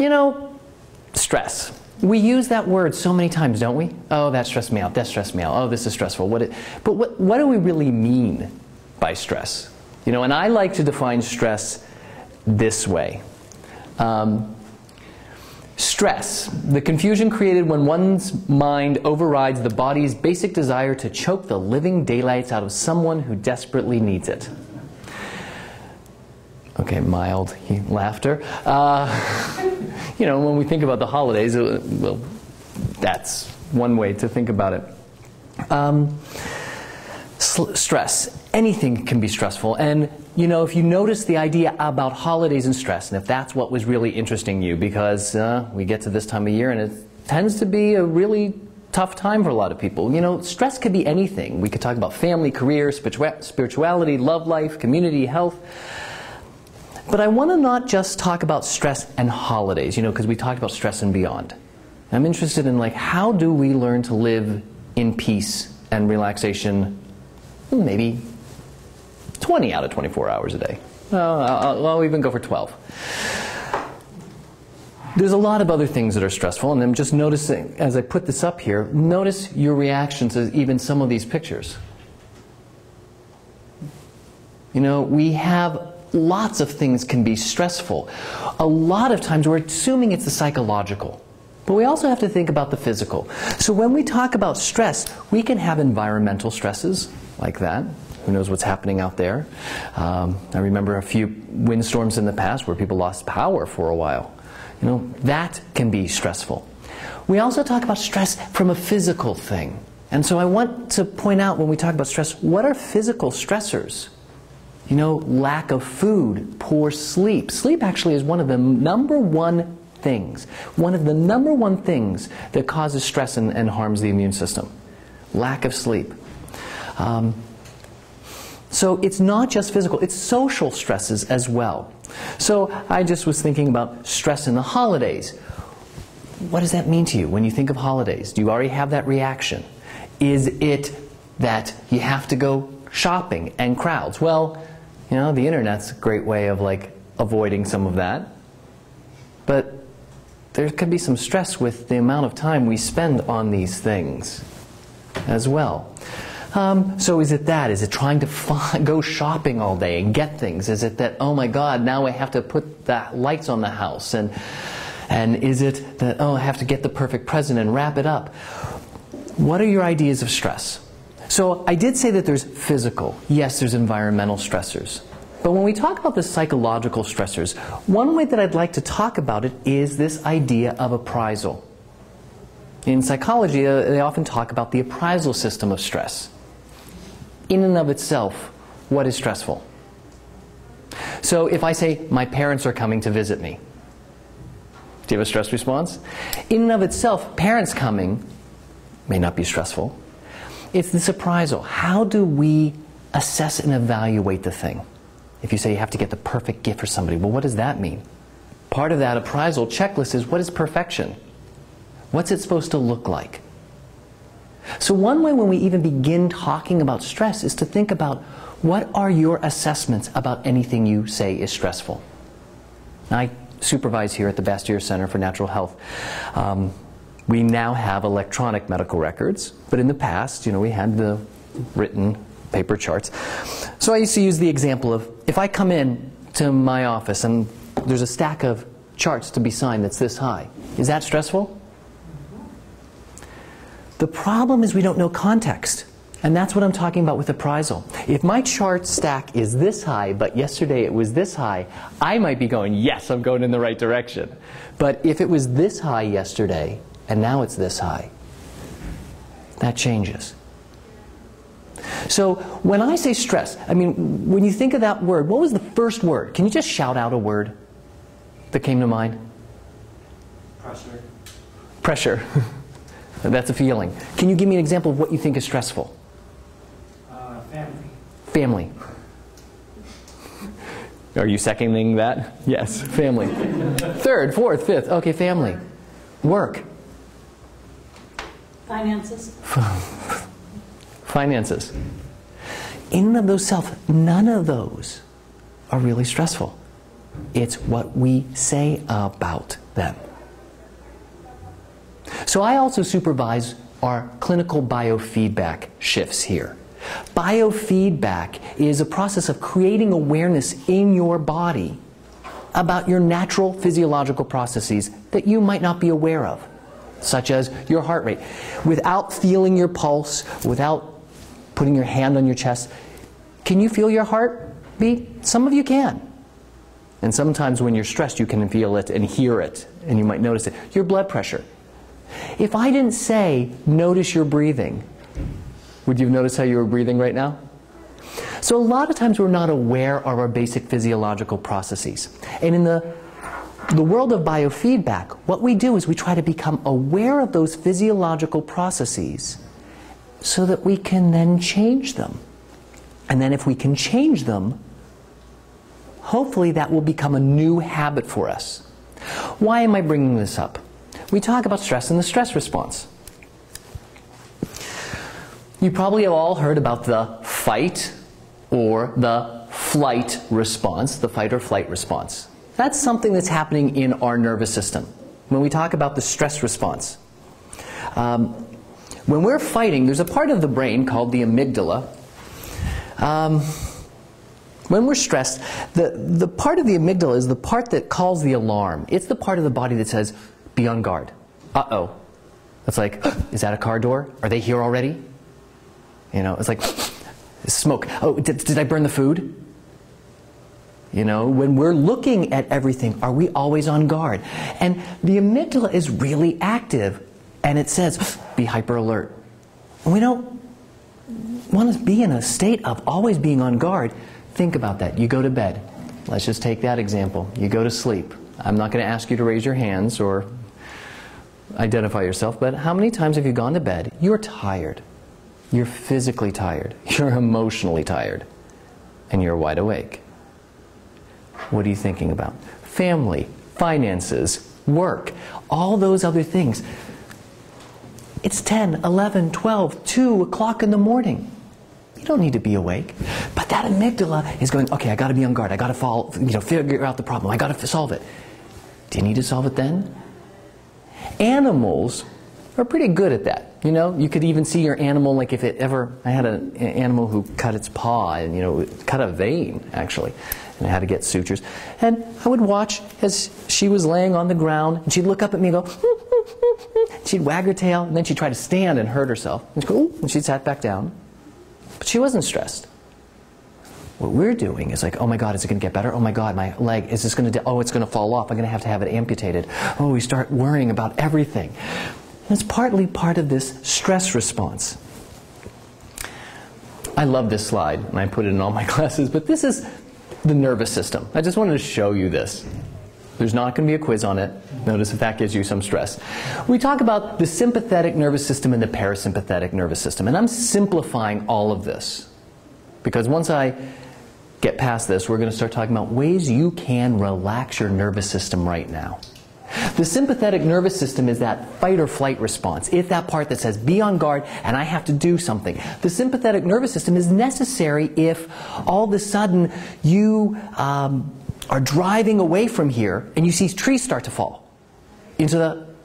You know, stress. We use that word so many times, don't we? Oh, that stressed me out. That stressed me out. Oh, this is stressful. But what do we really mean by stress? You know, and I like to define stress this way. Stress, the confusion created when one's mind overrides the body's basic desire to choke the living daylights out of someone who desperately needs it. Okay, mild laughter. You know, when we think about the holidays, well, that's one way to think about it. Stress. Anything can be stressful. And, you know, if you notice the idea about holidays and stress, and if that's what was really interesting you, because we get to this time of year and it tends to be a really tough time for a lot of people. You know, stress could be anything. We could talk about family, career, spirituality, love life, community, health. But I want to not just talk about stress and holidays, you know, because we talked about stress and beyond. I'm interested in, like, how do we learn to live in peace and relaxation, maybe 20 out of 24 hours a day. I'll even go for 12. There's a lot of other things that are stressful, and I'm just noticing, as I put this up here, notice your reaction to even some of these pictures. You know, we have lots of things can be stressful. A lot of times we're assuming it's the psychological, but we also have to think about the physical. So when we talk about stress, we can have environmental stresses like that. Who knows what's happening out there? I remember a few windstorms in the past where people lost power for a while. You know, that can be stressful. We also talk about stress from a physical thing. And so I want to point out, when we talk about stress, what are physical stressors? You know, lack of food, poor sleep. Sleep actually is one of the number one things that causes stress and harms the immune system. Lack of sleep. So it's not just physical, it's social stresses as well. So I just was thinking about stress in the holidays. What does that mean to you when you think of holidays? Do you already have that reaction? Is it that you have to go shopping and crowds? Well, you know, the internet's a great way of, like, avoiding some of that. But there could be some stress with the amount of time we spend on these things as well. So is it that? Is it trying to go shopping all day and get things? Is it that, oh my God, now I have to put the lights on the house? And is it that, oh, I have to get the perfect present and wrap it up? What are your ideas of stress? So I did say that there's physical. Yes, there's environmental stressors. But when we talk about the psychological stressors, one way that I'd like to talk about it is this idea of appraisal. In psychology, they often talk about the appraisal system of stress. In and of itself, what is stressful? So if I say, my parents are coming to visit me, do you have a stress response? In and of itself, parents coming may not be stressful. It's this appraisal. How do we assess and evaluate the thing? If you say you have to get the perfect gift for somebody, well, what does that mean? Part of that appraisal checklist is, what is perfection? What's it supposed to look like? So one way when we even begin talking about stress is to think about, what are your assessments about anything you say is stressful? I supervise here at the Bastyr Center for Natural Health. We now have electronic medical records, but in the past, you know, we had the written paper charts. So I used to use the example of, if I come in to my office and there's a stack of charts to be signed that's this high, is that stressful? The problem is we don't know context, and that's what I'm talking about with appraisal. If my chart stack is this high, but yesterday it was this high, I might be going, yes, I'm going in the right direction. But if it was this high yesterday, and now it's this high, that changes. So when I say stress, I mean, when you think of that word, what was the first word? Can you just shout out a word that came to mind? Pressure. Pressure. That's a feeling. Can you give me an example of what you think is stressful? Family. Family. Are you seconding that? Yes, family. Third, fourth, fifth. Okay, family. Work. Finances. Finances. In and of those self, none of those are really stressful. It's what we say about them. So I also supervise our clinical biofeedback shifts here. Biofeedback is a process of creating awareness in your body about your natural physiological processes that you might not be aware of, such as your heart rate. Without feeling your pulse, without putting your hand on your chest, can you feel your heart beat? Some of you can. And sometimes when you're stressed, you can feel it and hear it, and you might notice it. Your blood pressure. If I didn't say, notice your breathing, would you have noticed how you were breathing right now? So a lot of times we're not aware of our basic physiological processes. And in the world of biofeedback, what we do is we try to become aware of those physiological processes so that we can then change them. And then if we can change them, hopefully that will become a new habit for us. Why am I bringing this up? We talk about stress and the stress response. You probably have all heard about the fight or the flight response, the fight or flight response. That's something that's happening in our nervous system. When we talk about the stress response, when we're fighting, there's a part of the brain called the amygdala. When we're stressed, the part of the amygdala is the part that calls the alarm. It's the part of the body that says, be on guard. Uh-oh. It's like, is that a car door? Are they here already? You know, it's like, smoke. Oh, did I burn the food? You know, when we're looking at everything, are we always on guard? And the amygdala is really active, and it says, be hyper alert. And we don't want to be in a state of always being on guard. Think about that. You go to bed. Let's just take that example. You go to sleep. I'm not going to ask you to raise your hands or identify yourself, but how many times have you gone to bed? You're tired. You're physically tired. You're emotionally tired. And you're wide awake. What are you thinking about? Family, finances, work, all those other things. It's 10, 11, 12, 2 o'clock in the morning. You don't need to be awake. But that amygdala is going, okay, I got to be on guard. I got to figure out the problem. I got to solve it. Do you need to solve it then? Animals are pretty good at that. You know, you could even see your animal, like if it ever, I had an animal who cut its paw and, you know, cut a vein, actually, and I had to get sutures. And I would watch as she was laying on the ground, and she'd look up at me and go, she'd wag her tail, and then she'd try to stand and hurt herself. And she'd go, and she'd sat back down. But she wasn't stressed. What we're doing is like, oh my God, is it going to get better? Oh my God, my leg, is this going to, oh, it's going to fall off. I'm going to have it amputated. Oh, we start worrying about everything. And it's partly part of this stress response. I love this slide, and I put it in all my classes, but this is the nervous system. I just wanted to show you this. There's not going to be a quiz on it. Notice if that gives you some stress. We talk about the sympathetic nervous system and the parasympathetic nervous system, and I'm simplifying all of this because once I get past this, we're going to start talking about ways you can relax your nervous system right now. The sympathetic nervous system is that fight or flight response. It's that part that says, be on guard and I have to do something. The sympathetic nervous system is necessary if all of a sudden you are driving away from here and you see trees start to fall into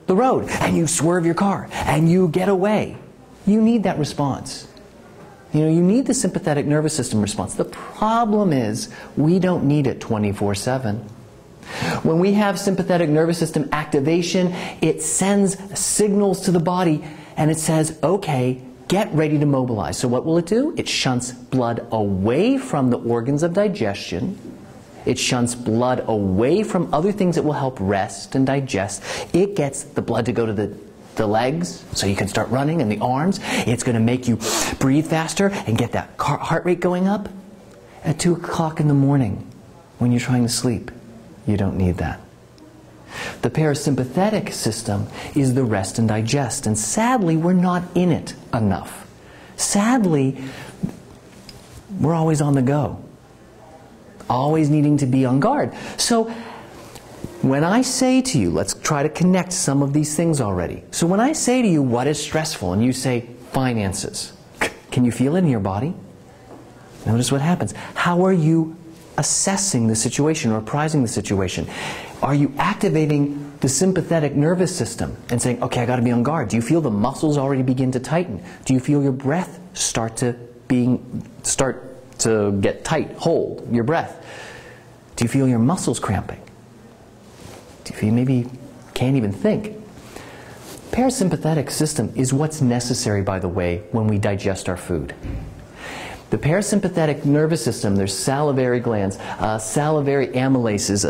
the road and you swerve your car and you get away. You need that response. You know, you need the sympathetic nervous system response. The problem is we don't need it 24/7. When we have sympathetic nervous system activation, it sends signals to the body and it says, okay, get ready to mobilize. So what will it do? It shunts blood away from the organs of digestion. It shunts blood away from other things that will help rest and digest. It gets the blood to go to the legs so you can start running, and the arms. It's going to make you breathe faster and get that heart rate going up. At 2 o'clock in the morning when you're trying to sleep, you don't need that. The parasympathetic system is the rest and digest, and sadly we're not in it enough. Sadly, we're always on the go, always needing to be on guard. So when I say to you, let's try to connect some of these things already. So when I say to you, what is stressful, and you say finances, can you feel it in your body? Notice what happens. How are you assessing the situation or appraising the situation? Are you activating the sympathetic nervous system and saying, okay, I got to be on guard? Do you feel the muscles already begin to tighten? Do you feel your breath start to get tight? Hold your breath. Do you feel your muscles cramping? Do you feel maybe can't even think? Parasympathetic system is what's necessary, by the way, when we digest our food. The parasympathetic nervous system, there's salivary glands, salivary amylases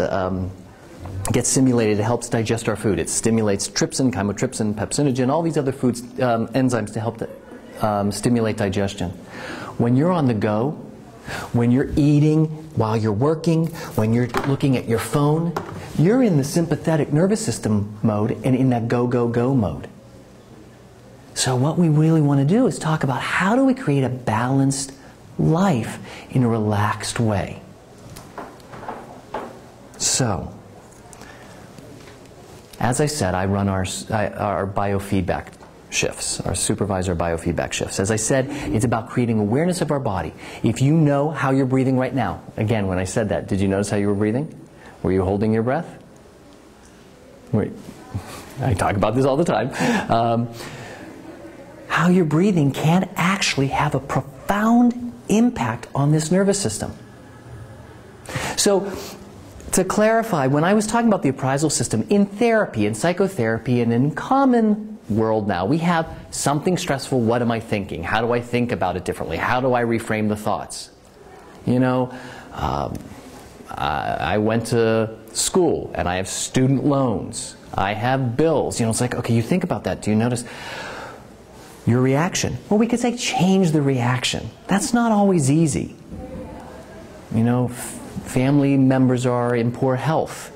get stimulated. It helps digest our food. It stimulates trypsin, chymotrypsin, pepsinogen, all these other foods, enzymes to help stimulate digestion. When you're on the go, when you're eating, while you're working, when you're looking at your phone, you're in the sympathetic nervous system mode and in that go, go, go mode. So what we really want to do is talk about how do we create a balanced life in a relaxed way. So, as I said, I run our biofeedback shifts, our supervisor biofeedback shifts. As I said, it's about creating awareness of our body. If you know how you're breathing right now, again, when I said that, did you notice how you were breathing? Were you holding your breath? Wait, I talk about this all the time. How you're breathing can actually have a profound impact on this nervous system. So, to clarify, when I was talking about the appraisal system, in therapy, in psychotherapy, and in common world now, we have something stressful, what am I thinking? How do I think about it differently? How do I reframe the thoughts? You know, I went to school and I have student loans. I have bills. You know, it's like, okay, you think about that. Do you notice your reaction? Well, we could say change the reaction. That's not always easy. You know, family members are in poor health,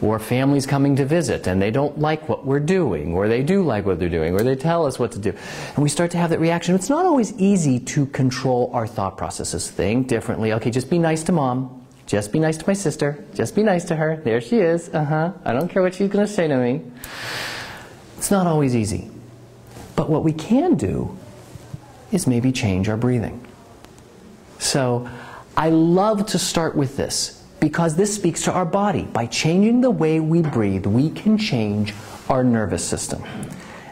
or families coming to visit and they don't like what we're doing, or they do like what they're doing, or they tell us what to do. And we start to have that reaction. It's not always easy to control our thought processes. Think differently. Okay, just be nice to mom. Just be nice to my sister. Just be nice to her. There she is. I don't care what she's going to say to me. It's not always easy. But what we can do is maybe change our breathing. So I love to start with this because this speaks to our body. By changing the way we breathe, we can change our nervous system.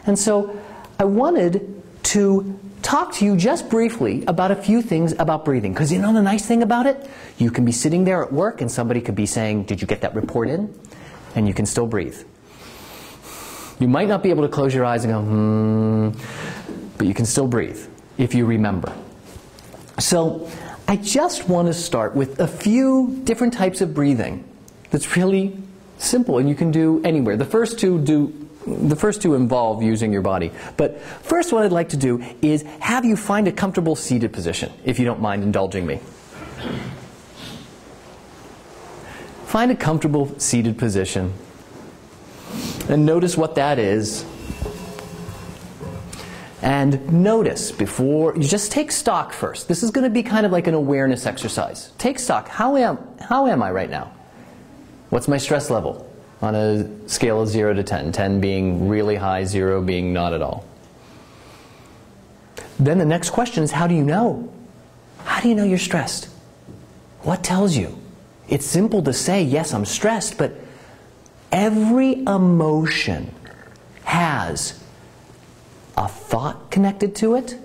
And so I wanted to talk to you just briefly about a few things about breathing. Because you know the nice thing about it? You can be sitting there at work and somebody could be saying, did you get that report in? And you can still breathe. You might not be able to close your eyes and go, but you can still breathe if you remember. So I just want to start with a few different types of breathing that's really simple and you can do anywhere. The first two involve using your body. But first what I'd like to do is have you find a comfortable seated position, if you don't mind indulging me. Find a comfortable seated position and notice what that is. And notice before, you just take stock first. This is going to be kind of like an awareness exercise. Take stock. How am I right now? What's my stress level on a scale of 0 to 10? 10 being really high, 0 being not at all. Then the next question is, how do you know? How do you know you're stressed? What tells you? It's simple to say, yes, I'm stressed, but every emotion has a thought connected to it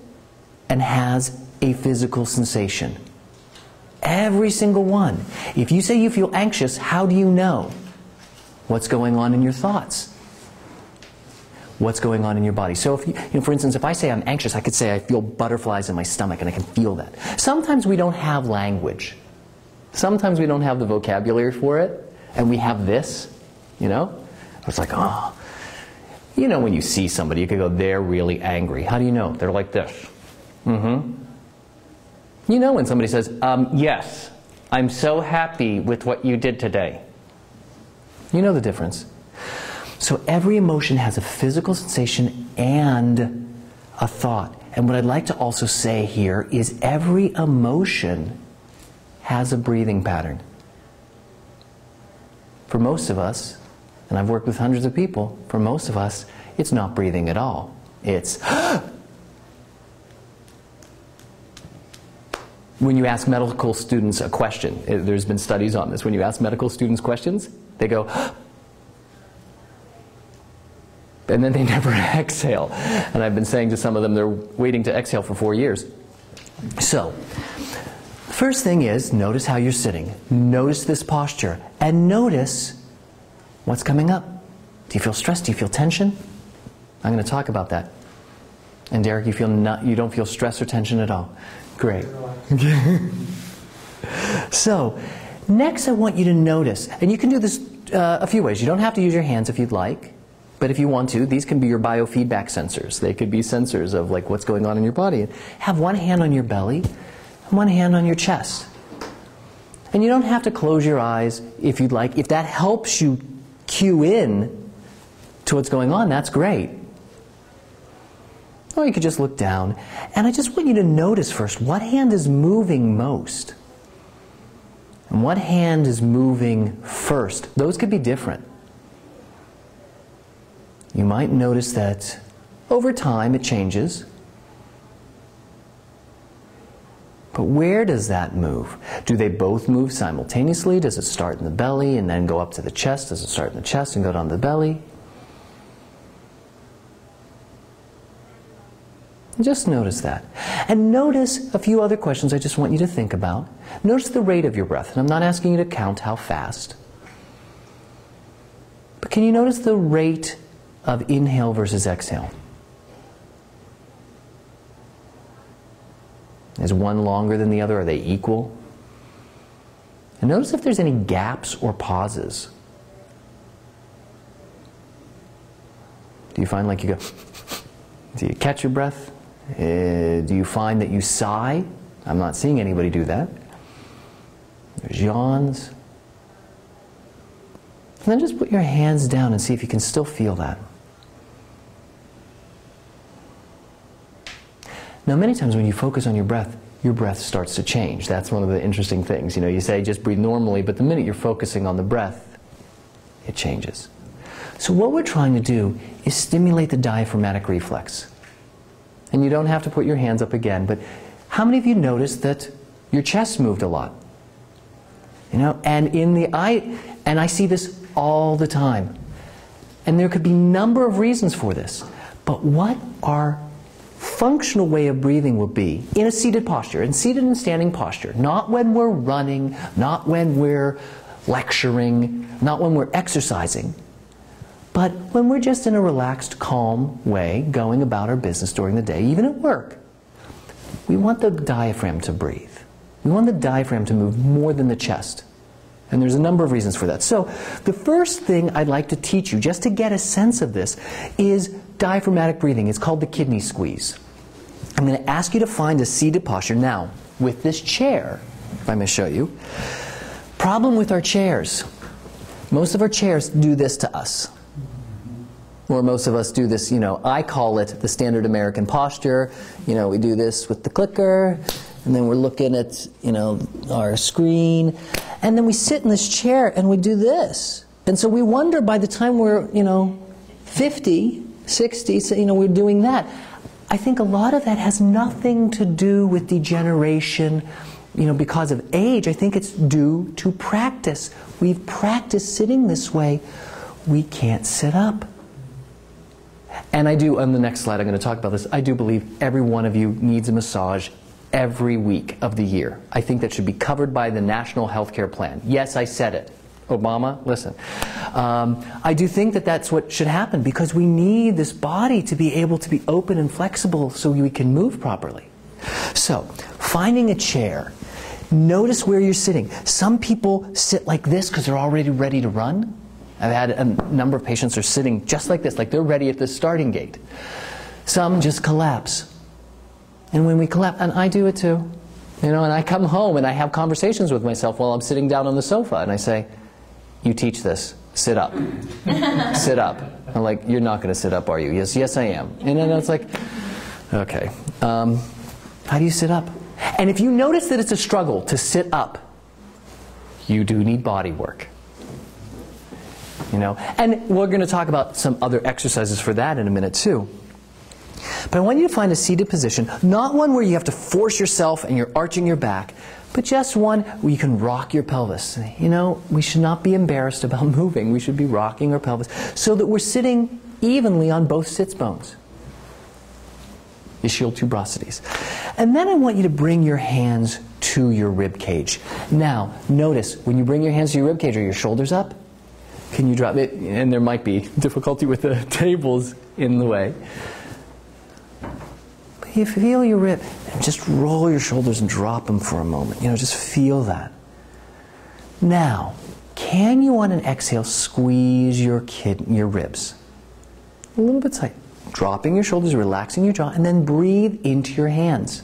and has a physical sensation. Every single one. If you say you feel anxious, how do you know? What's going on in your thoughts? What's going on in your body? So if you know, for instance, if I say I'm anxious, I could say I feel butterflies in my stomach and I can feel that. Sometimes we don't have language. Sometimes we don't have the vocabulary for it, and we have this, you know? It's like, oh. You know when you see somebody, you could go, they're really angry. How do you know? They're like this. You know when somebody says, yes, I'm so happy with what you did today. You know the difference. So every emotion has a physical sensation and a thought. And what I'd like to also say here is every emotion has a breathing pattern. For most of us, and I've worked with hundreds of people, for most of us, it's not breathing at all. It's when you ask medical students a question, there's been studies on this, when you ask medical students questions, they go, and then they never exhale. And I've been saying to some of them, they're waiting to exhale for 4 years. So, first thing is, notice how you're sitting. Notice this posture. And notice what's coming up. Do you feel stress? Do you feel tension? I'm going to talk about that. And Derek, you don't feel stress or tension at all. Great. So, next I want you to notice, and you can do this a few ways. You don't have to use your hands if you'd like. But if you want to, these can be your biofeedback sensors. They could be sensors of like what's going on in your body. Have one hand on your belly and one hand on your chest. And you don't have to close your eyes if you'd like. If that helps you cue in to what's going on, that's great. Or you could just look down. And I just want you to notice first, what hand is moving most? And what hand is moving first? Those could be different. You might notice that over time it changes. But where does that move? Do they both move simultaneously? Does it start in the belly and then go up to the chest? Does it start in the chest and go down to the belly? Just notice that. And notice a few other questions I just want you to think about. Notice the rate of your breath. And I'm not asking you to count how fast. But can you notice the rate of inhale versus exhale? Is one longer than the other? Are they equal? And notice if there's any gaps or pauses. Do you find like you go, do you catch your breath? Do you find that you sigh? I'm not seeing anybody do that. There's yawns. And then just put your hands down and see if you can still feel that. Now, many times when you focus on your breath starts to change. That's one of the interesting things. You know, you say just breathe normally, but the minute you're focusing on the breath, it changes. So what we're trying to do is stimulate the diaphragmatic reflex. And you don't have to put your hands up again, but how many of you noticed that your chest moved a lot? You know, and I see this all the time. And there could be a number of reasons for this. But what our functional way of breathing will be in a seated posture, in seated and standing posture, not when we're running, not when we're lecturing, not when we're exercising, but when we're just in a relaxed, calm way going about our business during the day, even at work. We want the diaphragm to breathe. We want the diaphragm to move more than the chest. And there's a number of reasons for that. So the first thing I'd like to teach you, just to get a sense of this, is diaphragmatic breathing. It's called the kidney squeeze. I'm going to ask you to find a seated posture. Now, with this chair, if I may show you, problem with our chairs. Most of our chairs do this to us. Or most of us do this, you know, I call it the standard American posture. You know, we do this with the clicker, and then we're looking at, you know, our screen. And then we sit in this chair and we do this. And so we wonder by the time we're, you know, 50, 60, so, you know, we're doing that. I think a lot of that has nothing to do with degeneration, you know, because of age. I think it's due to practice. We've practiced sitting this way. We can't sit up. And I do, on the next slide I'm going to talk about this, I do believe every one of you needs a massage every week of the year. I think that should be covered by the National Healthcare Plan. Yes, I said it. Obama, listen. I do think that that's what should happen because we need this body to be able to be open and flexible so we can move properly. So, finding a chair. Notice where you're sitting. Some people sit like this because they're already ready to run. I've had a number of patients are sitting just like this, like they're ready at the starting gate. Some just collapse. And when we collapse, and I do it too, you know, and I come home and I have conversations with myself while I'm sitting down on the sofa, and I say, you teach this, sit up. Sit up. I'm like, you're not going to sit up, are you? Yes, yes I am. And then it's like, okay. How do you sit up? And if you notice that it's a struggle to sit up, you do need body work. You know, and we're going to talk about some other exercises for that in a minute too. But I want you to find a seated position, not one where you have to force yourself and you're arching your back, but just one where you can rock your pelvis. You know, we should not be embarrassed about moving. We should be rocking our pelvis so that we're sitting evenly on both sits bones. Ischial tuberosities. And then I want you to bring your hands to your rib cage. Now, notice, when you bring your hands to your rib cage, are your shoulders up? Can you drop it? And there might be difficulty with the tables in the way. But you feel your rib, and just roll your shoulders and drop them for a moment. You know, just feel that. Now, can you on an exhale squeeze your ribs? A little bit tight. Dropping your shoulders, relaxing your jaw, and then breathe into your hands.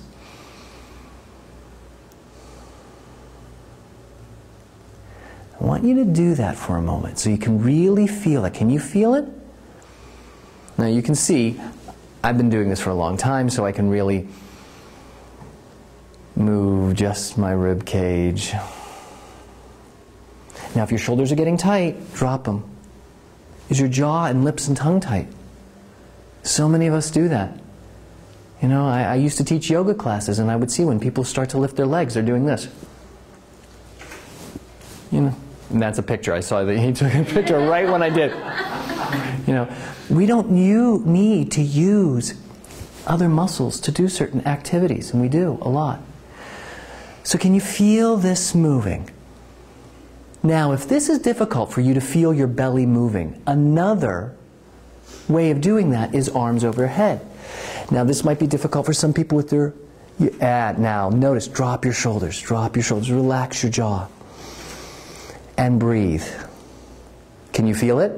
I want you to do that for a moment so you can really feel it. Can you feel it? Now you can see, I've been doing this for a long time, so I can really move just my rib cage. Now if your shoulders are getting tight, drop them. Is your jaw and lips and tongue tight? So many of us do that. You know, I used to teach yoga classes, and I would see when people start to lift their legs, they're doing this. You know, and that's a picture. I saw that he took a picture right when I did. You know, we don't need to use other muscles to do certain activities, and we do a lot. So can you feel this moving? Now, if this is difficult for you to feel your belly moving, another way of doing that is arms overhead. Now, this might be difficult for some people with their... now, notice, drop your shoulders, relax your jaw, and breathe. Can you feel it?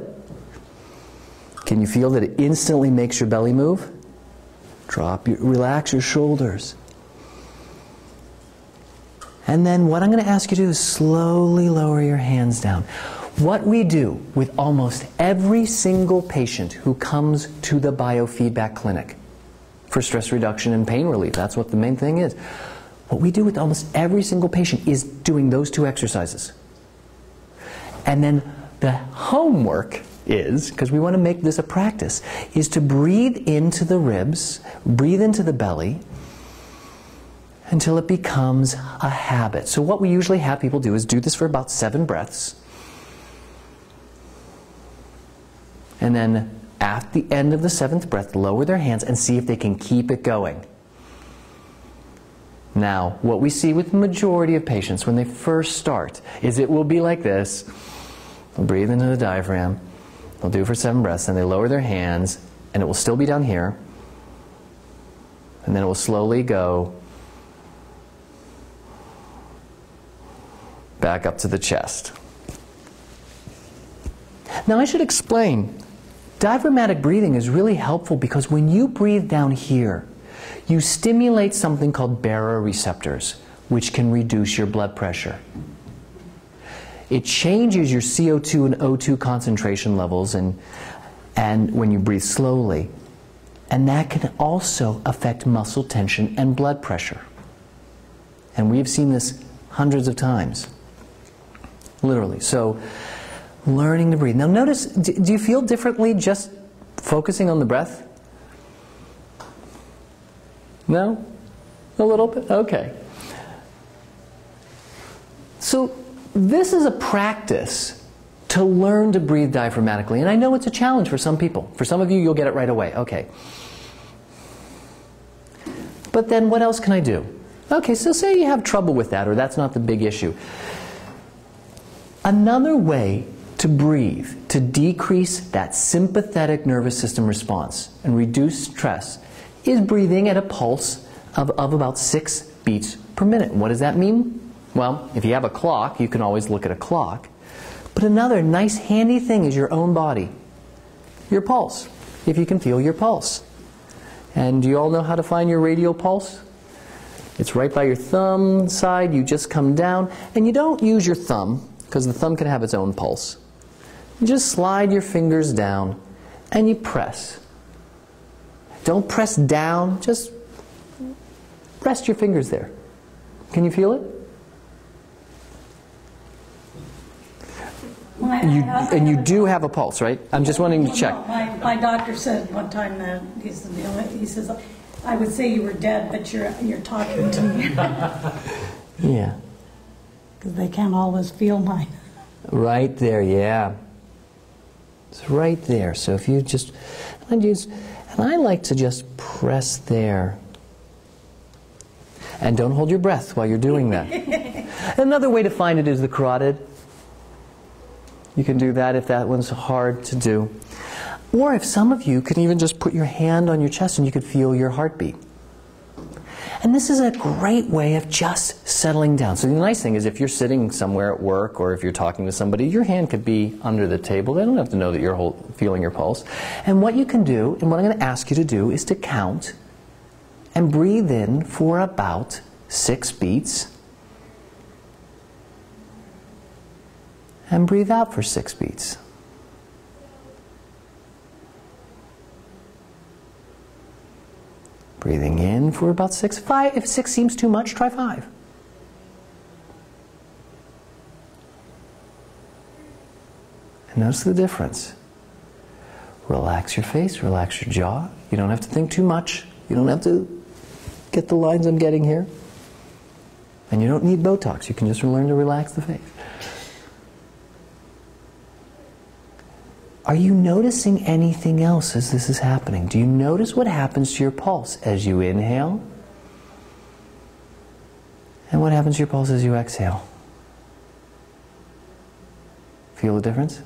Can you feel that it instantly makes your belly move? Relax your shoulders. And then what I'm going to ask you to do is slowly lower your hands down. What we do with almost every single patient who comes to the biofeedback clinic for stress reduction and pain relief, that's what the main thing is. What we do with almost every single patient is doing those two exercises. And then the homework is, because we want to make this a practice, is to breathe into the ribs, breathe into the belly, until it becomes a habit. So what we usually have people do is do this for about 7 breaths. And then at the end of the 7th breath, lower their hands and see if they can keep it going. Now, what we see with the majority of patients when they first start is it will be like this. They'll breathe into the diaphragm. They'll do it for 7 breaths, and they lower their hands, and it will still be down here. And then it will slowly go back up to the chest. Now I should explain, diaphragmatic breathing is really helpful because when you breathe down here, you stimulate something called baroreceptors, which can reduce your blood pressure. It changes your CO2 and O2 concentration levels and when you breathe slowly. And that can also affect muscle tension and blood pressure. And we've seen this hundreds of times, literally. So, learning to breathe. Now notice, do you feel differently just focusing on the breath? No? A little bit? Okay. So this is a practice to learn to breathe diaphragmatically. And I know it's a challenge for some people. For some of you, you'll get it right away. Okay. But then what else can I do? Okay, so say you have trouble with that, or that's not the big issue. Another way to breathe, to decrease that sympathetic nervous system response and reduce stress, is breathing at a pulse of about 6 beats per minute. What does that mean? Well, if you have a clock, you can always look at a clock. But another nice handy thing is your own body, your pulse, if you can feel your pulse. And do you all know how to find your radial pulse? It's right by your thumb side. You just come down, and you don't use your thumb, because the thumb can have its own pulse. You just slide your fingers down, and you press. Don't press down, just rest your fingers there. Can you feel it? And you do have a pulse, right? I'm just wanting to check. No, my doctor said one time that he says, I would say you were dead, but you're talking to me. Yeah. Because they can't always feel mine. Right there, yeah. It's right there. So if you just, and I like to just press there. And don't hold your breath while you're doing that. Another way to find it is the carotid. You can do that if that one's hard to do. Or if some of you could even just put your hand on your chest and you could feel your heartbeat. And this is a great way of just settling down. So the nice thing is if you're sitting somewhere at work or if you're talking to somebody, your hand could be under the table. They don't have to know that you're feeling your pulse. And what you can do, and what I'm going to ask you to do, is to count and breathe in for about 6 beats. And breathe out for 6 beats. Breathing in for about 6. 5. If 6 seems too much, try 5. And notice the difference. Relax your face, relax your jaw. You don't have to think too much. You don't have to get the lines I'm getting here. And you don't need Botox. You can just learn to relax the face. Are you noticing anything else as this is happening? Do you notice what happens to your pulse as you inhale? And what happens to your pulse as you exhale? Feel the difference?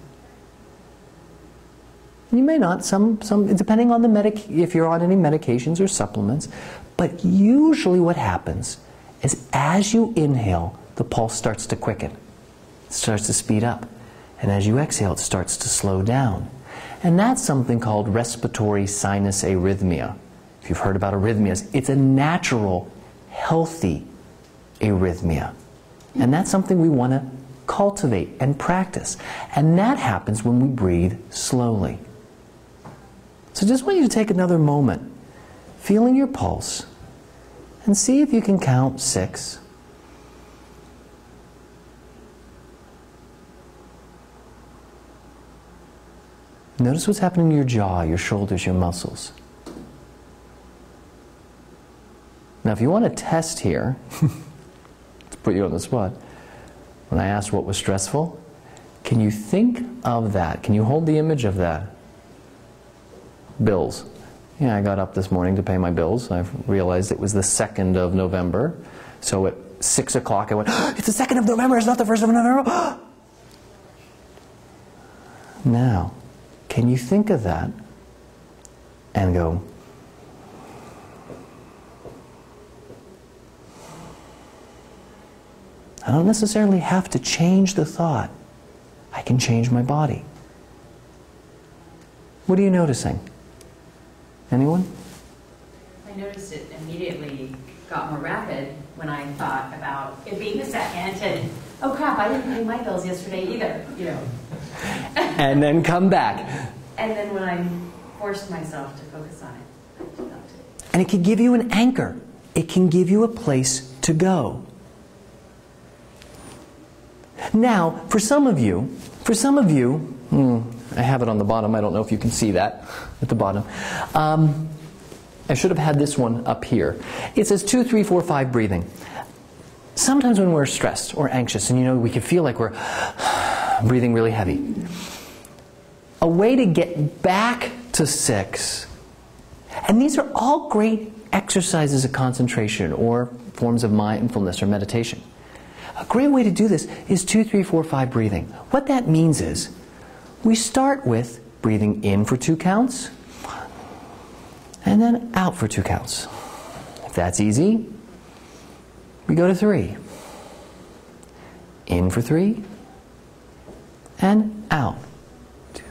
You may not, some depending on if you're on any medications or supplements, but usually what happens is as you inhale, the pulse starts to quicken. It starts to speed up. And as you exhale, it starts to slow down. And that's something called respiratory sinus arrhythmia. If you've heard about arrhythmias, it's a natural, healthy arrhythmia. And that's something we want to cultivate and practice. And that happens when we breathe slowly. So just want you to take another moment, feeling your pulse, and see if you can count 6. Notice what's happening in your jaw, your shoulders, your muscles. Now if you want to test here, to put you on the spot, when I asked what was stressful, can you think of that? Can you hold the image of that? Bills. Yeah, I got up this morning to pay my bills. I realized it was the 2nd of November. So at 6 o'clock I went, it's the 2nd of November, it's not the 1st of November. Now, can you think of that and go, I don't necessarily have to change the thought. I can change my body. What are you noticing? Anyone? I noticed it immediately got more rapid when I thought about it being the 2nd and, oh crap, I didn't pay my bills yesterday either, you know. And then come back. And then when I forced myself to focus on it, I felt it. And it can give you an anchor. It can give you a place to go. Now, for some of you, I have it on the bottom. I don't know if you can see that at the bottom. I should have had this one up here. It says 2, 3, 4, 5 breathing. Sometimes when we're stressed or anxious, and you know, we can feel like we're breathing really heavy. A way to get back to 6, and these are all great exercises of concentration or forms of mindfulness or meditation. A great way to do this is 2, 3, 4, 5 breathing. What that means is we start with breathing in for 2 counts and then out for 2 counts. If that's easy, we go to 3. In for 3 and out. 2,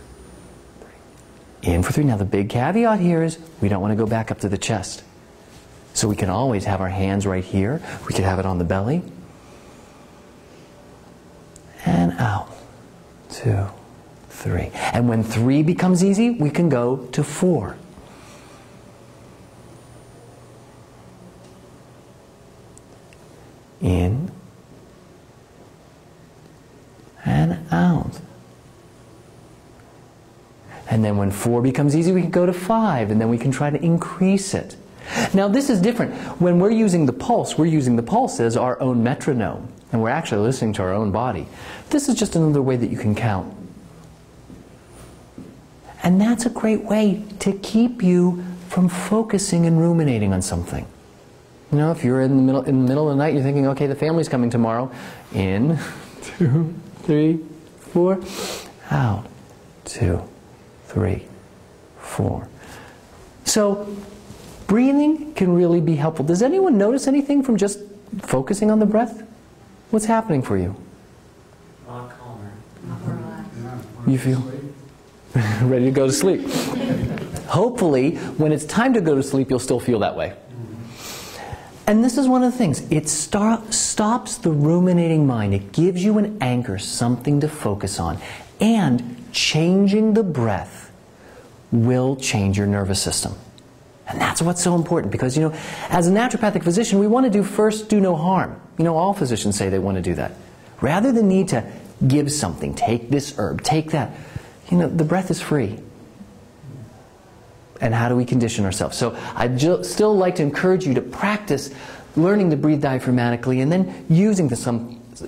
3. In for 3. Now the big caveat here is we don't want to go back up to the chest. So we can always have our hands right here. We could have it on the belly. And out. 2, 3. And when 3 becomes easy, we can go to 4. In and out. And then when 4 becomes easy, we can go to 5, and then we can try to increase it. Now this is different. When we're using the pulse, we're using the pulse as our own metronome, and we're actually listening to our own body. This is just another way that you can count. And that's a great way to keep you from focusing and ruminating on something. You know, if you're in the middle of the night, you're thinking, okay, the family's coming tomorrow. In, 2, 3, 4. Out. 2, 3, 4. So, breathing can really be helpful. Does anyone notice anything from just focusing on the breath? What's happening for you? A lot calmer. More relaxed. You feel ready to go to sleep. Hopefully, when it's time to go to sleep, you'll still feel that way. And this is one of the things. It stops the ruminating mind. It gives you an anchor, something to focus on. And changing the breath will change your nervous system. And that's what's so important, because, you know, as a naturopathic physician, we want to do first, do no harm. You know, all physicians say they want to do that. Rather than need to give something, take this herb, take that. You know, the breath is free. And how do we condition ourselves? So I'd still like to encourage you to practice learning to breathe diaphragmatically and then using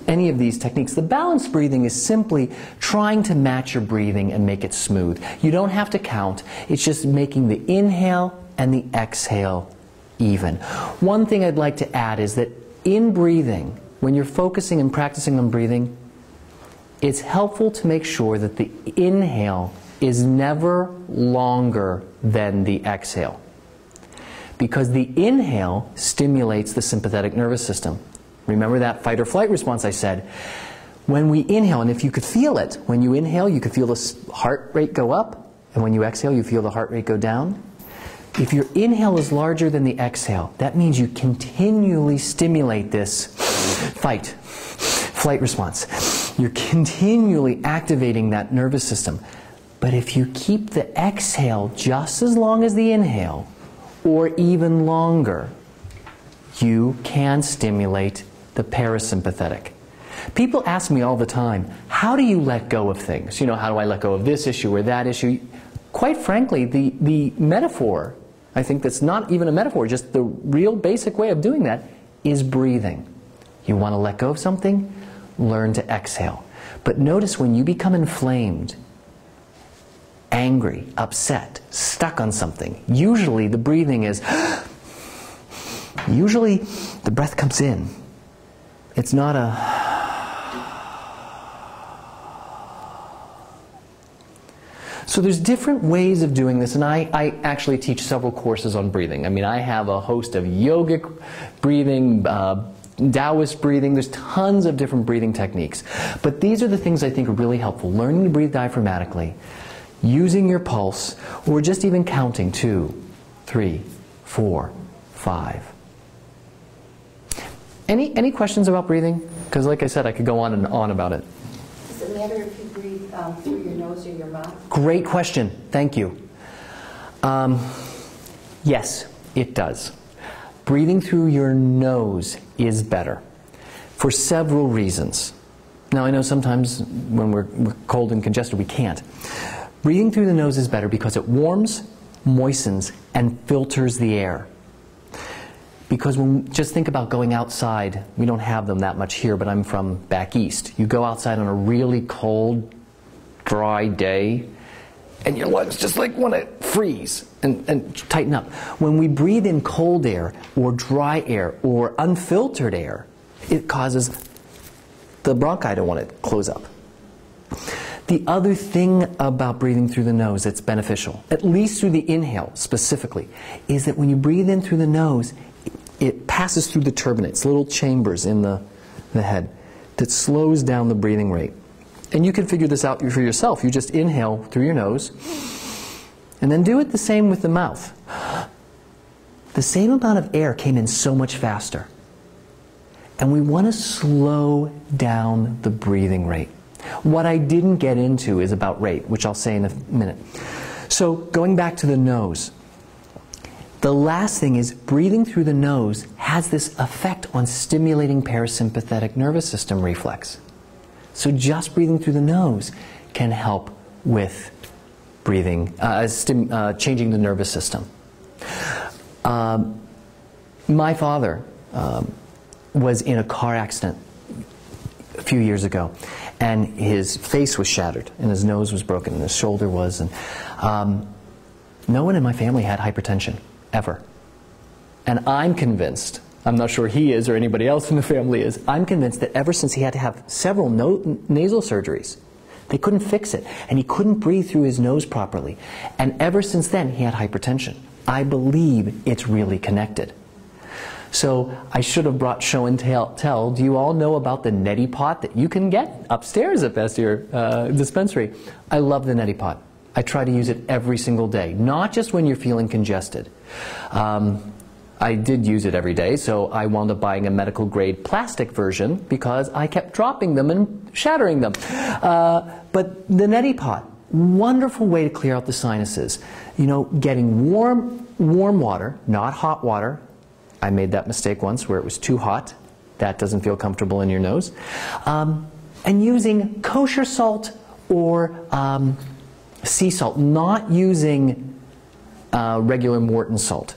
any of these techniques. The balanced breathing is simply trying to match your breathing and make it smooth. You don't have to count. It's just making the inhale and the exhale even. One thing I'd like to add is that in breathing, when you're focusing and practicing on breathing, it's helpful to make sure that the inhale is never longer than the exhale. Because the inhale stimulates the sympathetic nervous system. Remember that fight or flight response I said? When we inhale, and if you could feel it, when you inhale, you could feel the heart rate go up, and when you exhale, you feel the heart rate go down. If your inhale is larger than the exhale, that means you continually stimulate this flight response. You're continually activating that nervous system. But if you keep the exhale just as long as the inhale, or even longer, you can stimulate the parasympathetic. People ask me all the time, how do you let go of things? You know, how do I let go of this issue or that issue? Quite frankly, the metaphor, I think that's not even a metaphor, just the real basic way of doing that is breathing. You want to let go of something? Learn to exhale. But notice when you become inflamed, angry, upset, stuck on something, usually the breathing is, usually the breath comes in. It's not a... So there's different ways of doing this, and I actually teach several courses on breathing. I mean, I have a host of yogic breathing, Taoist breathing. There's tons of different breathing techniques. But these are the things I think are really helpful. Learning to breathe diaphragmatically, using your pulse, or just even counting 2, 3, 4, 5. Any questions about breathing? Because like I said, I could go on and on about it. Does it matter if you breathe through your nose or your mouth? Great question. Thank you. Yes, it does. Breathing through your nose is better for several reasons. Now, I know sometimes when we're cold and congested, we can't. Breathing through the nose is better because it warms, moistens, and filters the air. Because just think about going outside. We don't have them that much here, but I'm from back east. You go outside on a really cold, dry day, and your lungs just like want to freeze and tighten up. When we breathe in cold air or dry air or unfiltered air, it causes the bronchi to want to close up. The other thing about breathing through the nose that's beneficial, at least through the inhale specifically, is that when you breathe in through the nose, it passes through the turbinates, little chambers in the head, that slows down the breathing rate. And you can figure this out for yourself. You just inhale through your nose, and then do it the same with the mouth. The same amount of air came in so much faster. And we want to slow down the breathing rate. What I didn't get into is about rate, which I'll say in a minute. So going back to the nose, the last thing is breathing through the nose has this effect on stimulating parasympathetic nervous system reflex. So just breathing through the nose can help with breathing, changing the nervous system. My father was in a car accident a few years ago, and his face was shattered, and his nose was broken, and his shoulder was, and no one in my family had hypertension, ever. And I'm convinced, I'm not sure he is or anybody else in the family is, I'm convinced that ever since he had to have several nasal surgeries, they couldn't fix it, and he couldn't breathe through his nose properly. And ever since then, he had hypertension. I believe it's really connected. So I should have brought show and tell. Do you all know about the Neti pot that you can get upstairs at Bastyr Dispensary? I love the Neti pot. I try to use it every single day, not just when you're feeling congested. I did use it every day, so I wound up buying a medical grade plastic version because I kept dropping them and shattering them. But the Neti pot, wonderful way to clear out the sinuses. You know, getting warm water, not hot water. I made that mistake once where it was too hot. That doesn't feel comfortable in your nose. And using kosher salt or sea salt, not using regular Morton salt.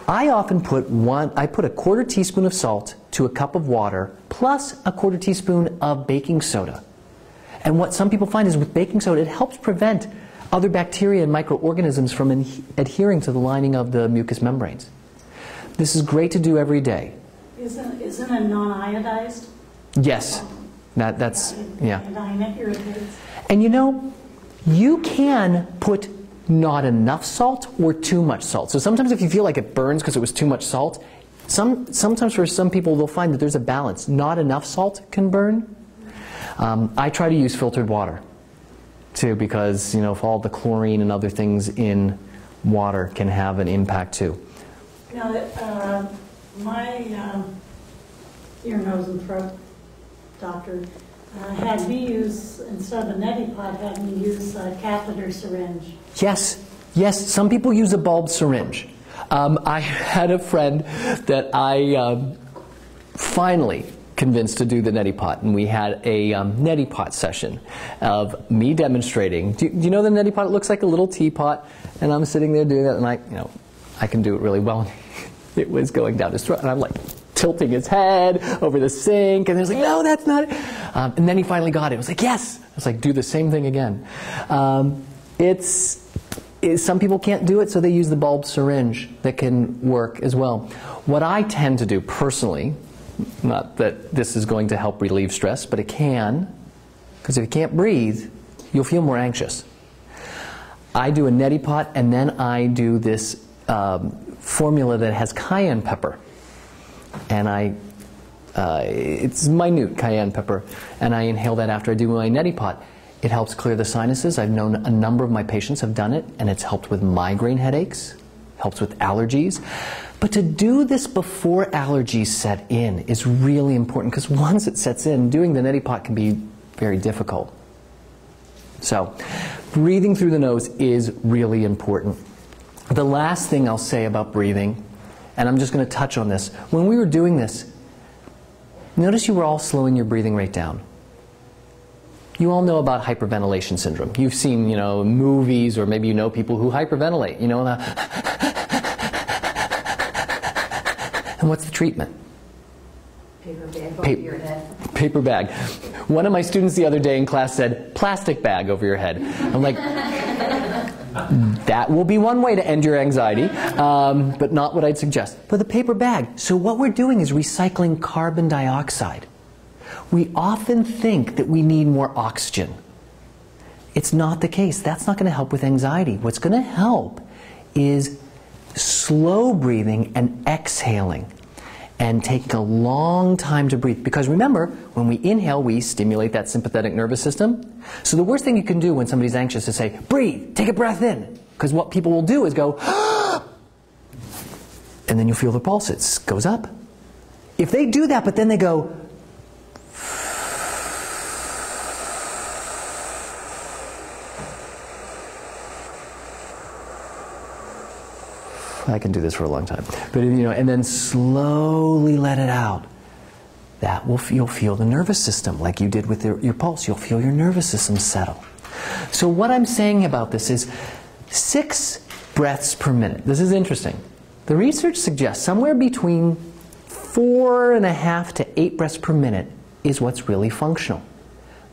I often put a quarter teaspoon of salt to a cup of water plus a quarter teaspoon of baking soda. And what some people find is with baking soda, it helps prevent other bacteria and microorganisms from adhering to the lining of the mucous membranes. This is great to do every day. Isn't it non-iodized? Yes. That's, yeah. Iodine, it irritates. And you know, you can put not enough salt or too much salt. So sometimes if you feel like it burns because it was too much salt, sometimes for some people they'll find that there's a balance. Not enough salt can burn. I try to use filtered water too, because you know, if all the chlorine and other things in water can have an impact too. Now, my ear, nose, and throat doctor had me use, instead of a neti pot, had me use a catheter syringe. Yes, yes. Some people use a bulb syringe. I had a friend that I finally convinced to do the neti pot, and we had a neti pot session of me demonstrating. Do you know the neti pot? It looks like a little teapot, and I'm sitting there doing that, and I can do it really well. It was going down his throat, and I'm like tilting his head over the sink, and he was like, no, that's not it. And then he finally got it. I was like, yes. I was like, do the same thing again. Some people can't do it, so they use the bulb syringe that can work as well. What I tend to do personally, not that this is going to help relieve stress, but it can, because if you can't breathe, you'll feel more anxious. I do a neti pot, and then I do this formula that has cayenne pepper. And it's minute cayenne pepper, and I inhale that after I do my neti pot. It helps clear the sinuses. I've known a number of my patients have done it, and it's helped with migraine headaches, helps with allergies. But to do this before allergies set in is really important, because once it sets in, doing the neti pot can be very difficult. So, breathing through the nose is really important. The last thing I'll say about breathing, and I'm just going to touch on this. When we were doing this, notice you were all slowing your breathing rate down. You all know about hyperventilation syndrome. You've seen, movies, or maybe you know people who hyperventilate. And what's the treatment? Paper bag over your head. Paper bag. One of my students the other day in class said, plastic bag over your head. I'm like, that will be one way to end your anxiety, but not what I'd suggest. But the paper bag. So what we're doing is recycling carbon dioxide. We often think that we need more oxygen. It's not the case. That's not going to help with anxiety. What's going to help is slow breathing and exhaling, and taking a long time to breathe. Because remember, when we inhale, we stimulate that sympathetic nervous system. So the worst thing you can do when somebody's anxious is say, breathe, take a breath in. Because what people will do is go, and then you feel the pulse, it goes up. If they do that, but then they go, I can do this for a long time, but and then slowly let it out. You'll feel the nervous system, like you did with your pulse. You'll feel your nervous system settle. So what I'm saying about this is 6 breaths per minute. This is interesting. The research suggests somewhere between 4.5 to 8 breaths per minute is what's really functional.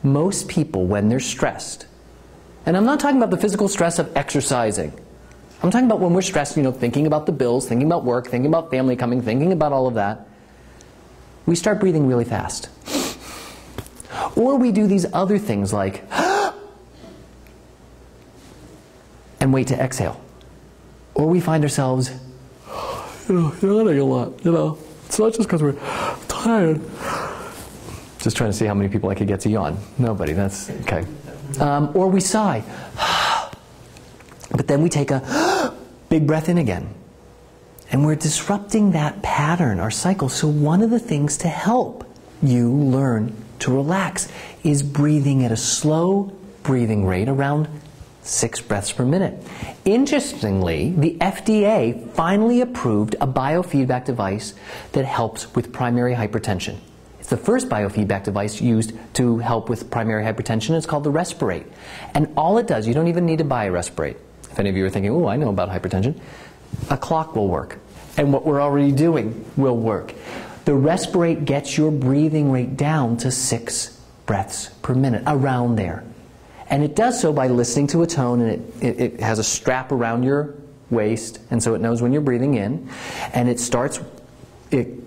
Most people, when they're stressed, and I'm not talking about the physical stress of exercising. I'm talking about when we're stressed, thinking about the bills, thinking about work, thinking about family coming, thinking about all of that. We start breathing really fast. Or we do these other things like, and wait to exhale. Or we find ourselves, yawning a lot, It's not just because we're tired. Just trying to see how many people I could get to yawn. Nobody, that's okay. Or we sigh. But then we take a big breath in again. And we're disrupting that pattern, our cycle. So one of the things to help you learn to relax is breathing at a slow breathing rate around 6 breaths per minute. Interestingly, the FDA finally approved a biofeedback device that helps with primary hypertension. It's the first biofeedback device used to help with primary hypertension. It's called the Respirate. And all it does, you don't even need to buy a Respirate. If any of you are thinking, oh, I know about hypertension, a clock will work. And what we're already doing will work. The Respirate gets your breathing rate down to 6 breaths per minute, around there. And it does so by listening to a tone, and it has a strap around your waist, and so it knows when you're breathing in. And it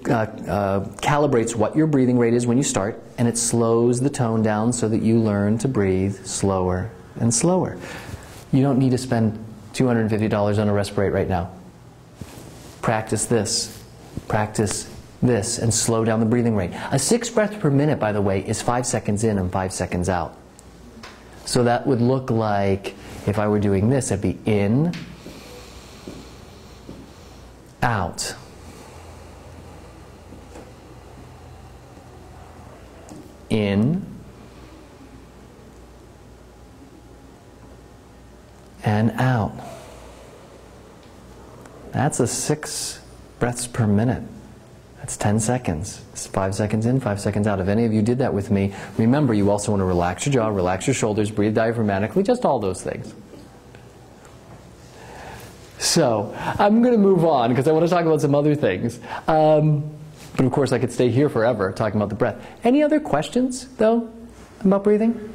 calibrates what your breathing rate is when you start, and it slows the tone down so that you learn to breathe slower and slower. You don't need to spend $250 on a Respirate right now. Practice this, and slow down the breathing rate. A 6 breaths per minute, by the way, is 5 seconds in and 5 seconds out. So that would look like, if I were doing this, it'd be in, out. In, and out. That's a 6 breaths per minute. That's 10 seconds. It's 5 seconds in, 5 seconds out. If any of you did that with me, remember you also want to relax your jaw, relax your shoulders, breathe diaphragmatically, just all those things. So, I'm going to move on because I want to talk about some other things. But of course I could stay here forever talking about the breath. Any other questions, though, about breathing?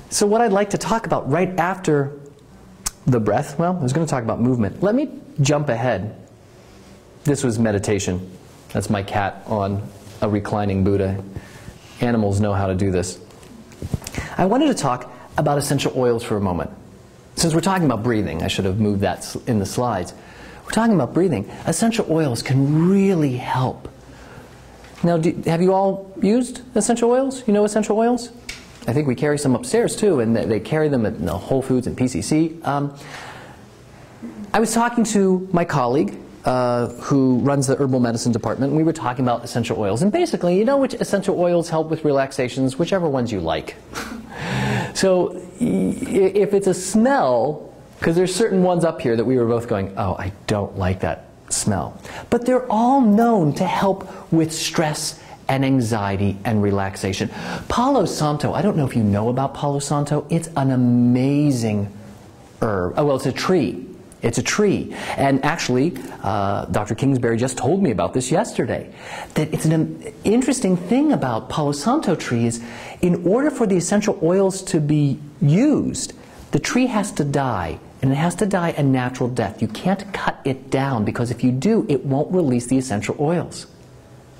So what I'd like to talk about right after the breath, well, I was going to talk about movement. Let me jump ahead. This was meditation. That's my cat on a reclining Buddha. Animals know how to do this. I wanted to talk about essential oils for a moment. Since we're talking about breathing, I should have moved that in the slides. We're talking about breathing. Essential oils can really help. Now, have you all used essential oils? You know essential oils? I think we carry some upstairs too, and they carry them at Whole Foods and PCC. I was talking to my colleague who runs the herbal medicine department, and we were talking about essential oils. And basically, you know which essential oils help with relaxations? Whichever ones you like. So if it's a smell, because there's certain ones up here that we were both going, oh, I don't like that smell. But they're all known to help with stress and anxiety and relaxation. Palo Santo, I don't know if you know about Palo Santo. It's an amazing herb. Oh, well, it's a tree. It's a tree. And actually, Dr. Kingsbury just told me about this yesterday. That it's an interesting thing about Palo Santo tree is in order for the essential oils to be used, the tree has to die. And it has to die a natural death. You can't cut it down because if you do, it won't release the essential oils.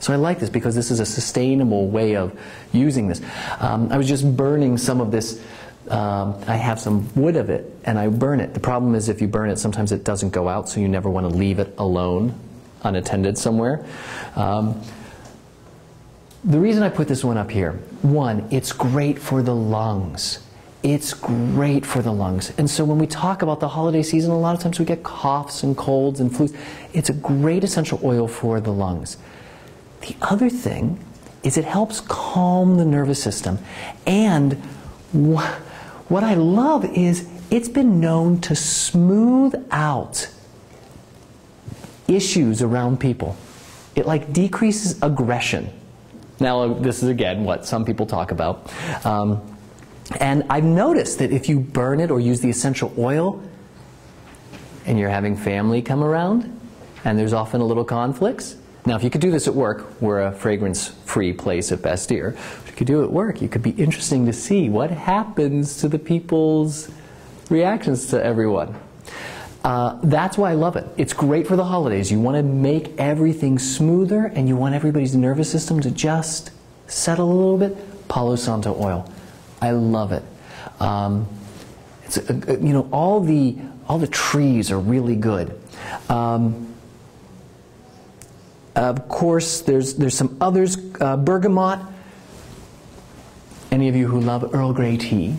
So I like this because this is a sustainable way of using this. I was just burning some of this. I have some wood of it, and I burn it. The problem is if you burn it, sometimes it doesn't go out, so you never want to leave it alone, unattended somewhere. The reason I put this one up here, one, it's great for the lungs. It's great for the lungs. And so when we talk about the holiday season, a lot of times we get coughs and colds and flus. It's a great essential oil for the lungs. The other thing is it helps calm the nervous system. And what I love is it's been known to smooth out issues around people. It like decreases aggression. Now this is again what some people talk about. And I've noticed that if you burn it or use the essential oil, and you're having family come around, and there's often a little conflicts. Now, if you could do this at work, we're a fragrance-free place at Bastyr. If you could do it at work, it could be interesting to see what happens to the people's reactions to everyone. That's why I love it. It's great for the holidays. You want to make everything smoother, and you want everybody's nervous system to just settle a little bit. Palo Santo oil. I love it. It's, you know, all the trees are really good. Of course, there's some others. Bergamot. Any of you who love Earl Grey tea,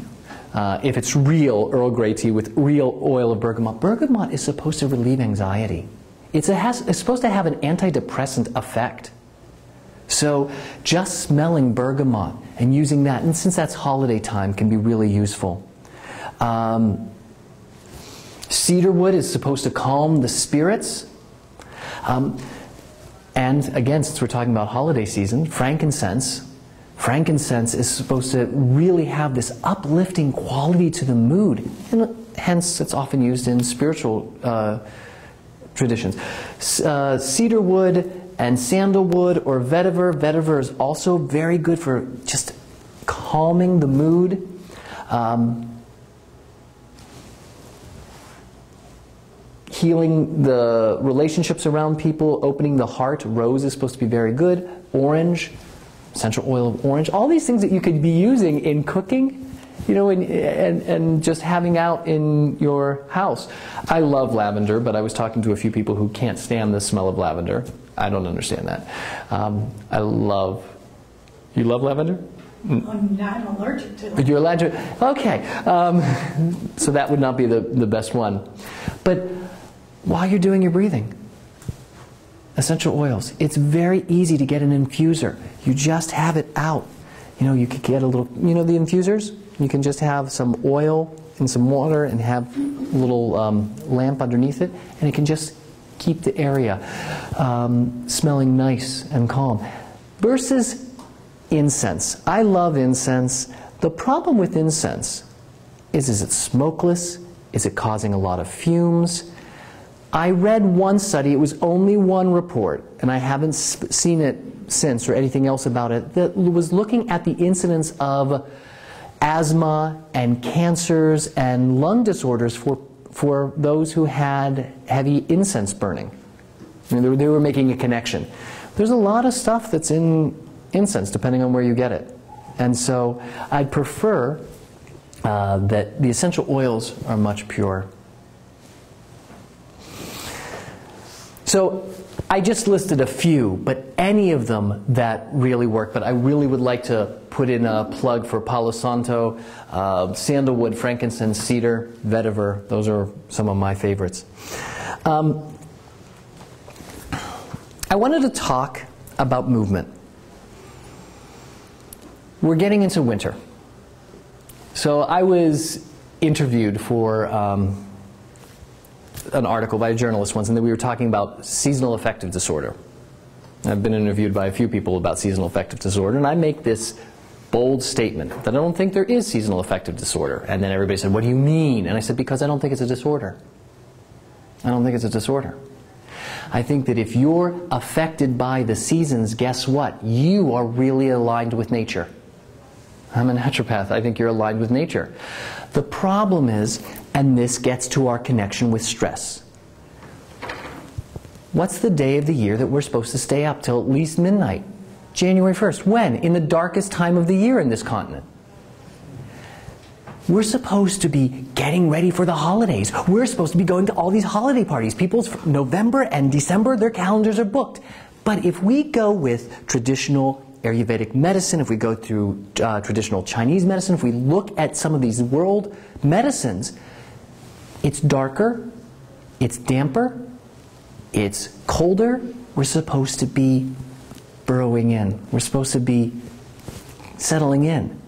if it's real Earl Grey tea with real oil of bergamot, bergamot is supposed to relieve anxiety. It's supposed to have an antidepressant effect. So just smelling bergamot and using that, and since that's holiday time, can be really useful. Cedarwood is supposed to calm the spirits. And again, since we're talking about holiday season, frankincense. Frankincense is supposed to really have this uplifting quality to the mood, and hence it's often used in spiritual traditions. Cedarwood and sandalwood or vetiver. Vetiver is also very good for just calming the mood. Healing the relationships around people, opening the heart. Rose is supposed to be very good. Orange, essential oil of orange. All these things that you could be using in cooking, you know, and just having out in your house. I love lavender, but I was talking to a few people who can't stand the smell of lavender. I don't understand that. You love lavender? I'm allergic to it. You're allergic? Okay. So that would not be the best one. But while you're doing your breathing, essential oils, it's very easy to get an infuser. You just have it out. You know, you could get a little, you know the infusers? You can just have some oil and some water and have a little lamp underneath it, and it can just keep the area smelling nice and calm. Versus incense. I love incense. The problem with incense is it smokeless? Is it causing a lot of fumes? I read one study, it was only one report, and I haven't seen it since or anything else about it, that was looking at the incidence of asthma and cancers and lung disorders for those who had heavy incense burning. I mean, they were making a connection. There's a lot of stuff that's in incense, depending on where you get it. And so I'd prefer that the essential oils are much purer. So I just listed a few, but any of them that really work. But I really would like to put in a plug for Palo Santo, sandalwood, frankincense, cedar, vetiver. Those are some of my favorites. I wanted to talk about movement. We're getting into winter. So I was interviewed for an article by a journalist once, and we were talking about seasonal affective disorder. I've been interviewed by a few people about seasonal affective disorder, and I make this bold statement that I don't think there is seasonal affective disorder. And then everybody said, what do you mean? And I said, because I don't think it's a disorder. I don't think it's a disorder. I think that if you're affected by the seasons, guess what? You are really aligned with nature. I'm a naturopath. I think you're aligned with nature. The problem is, and this gets to our connection with stress. What's the day of the year that we're supposed to stay up till at least midnight? January 1st. When? In the darkest time of the year in this continent. We're supposed to be getting ready for the holidays. We're supposed to be going to all these holiday parties. People's November and December, their calendars are booked. But if we go with traditional Ayurvedic medicine, if we go through traditional Chinese medicine, if we look at some of these world medicines, it's darker, it's damper, it's colder. We're supposed to be burrowing in. We're supposed to be settling in.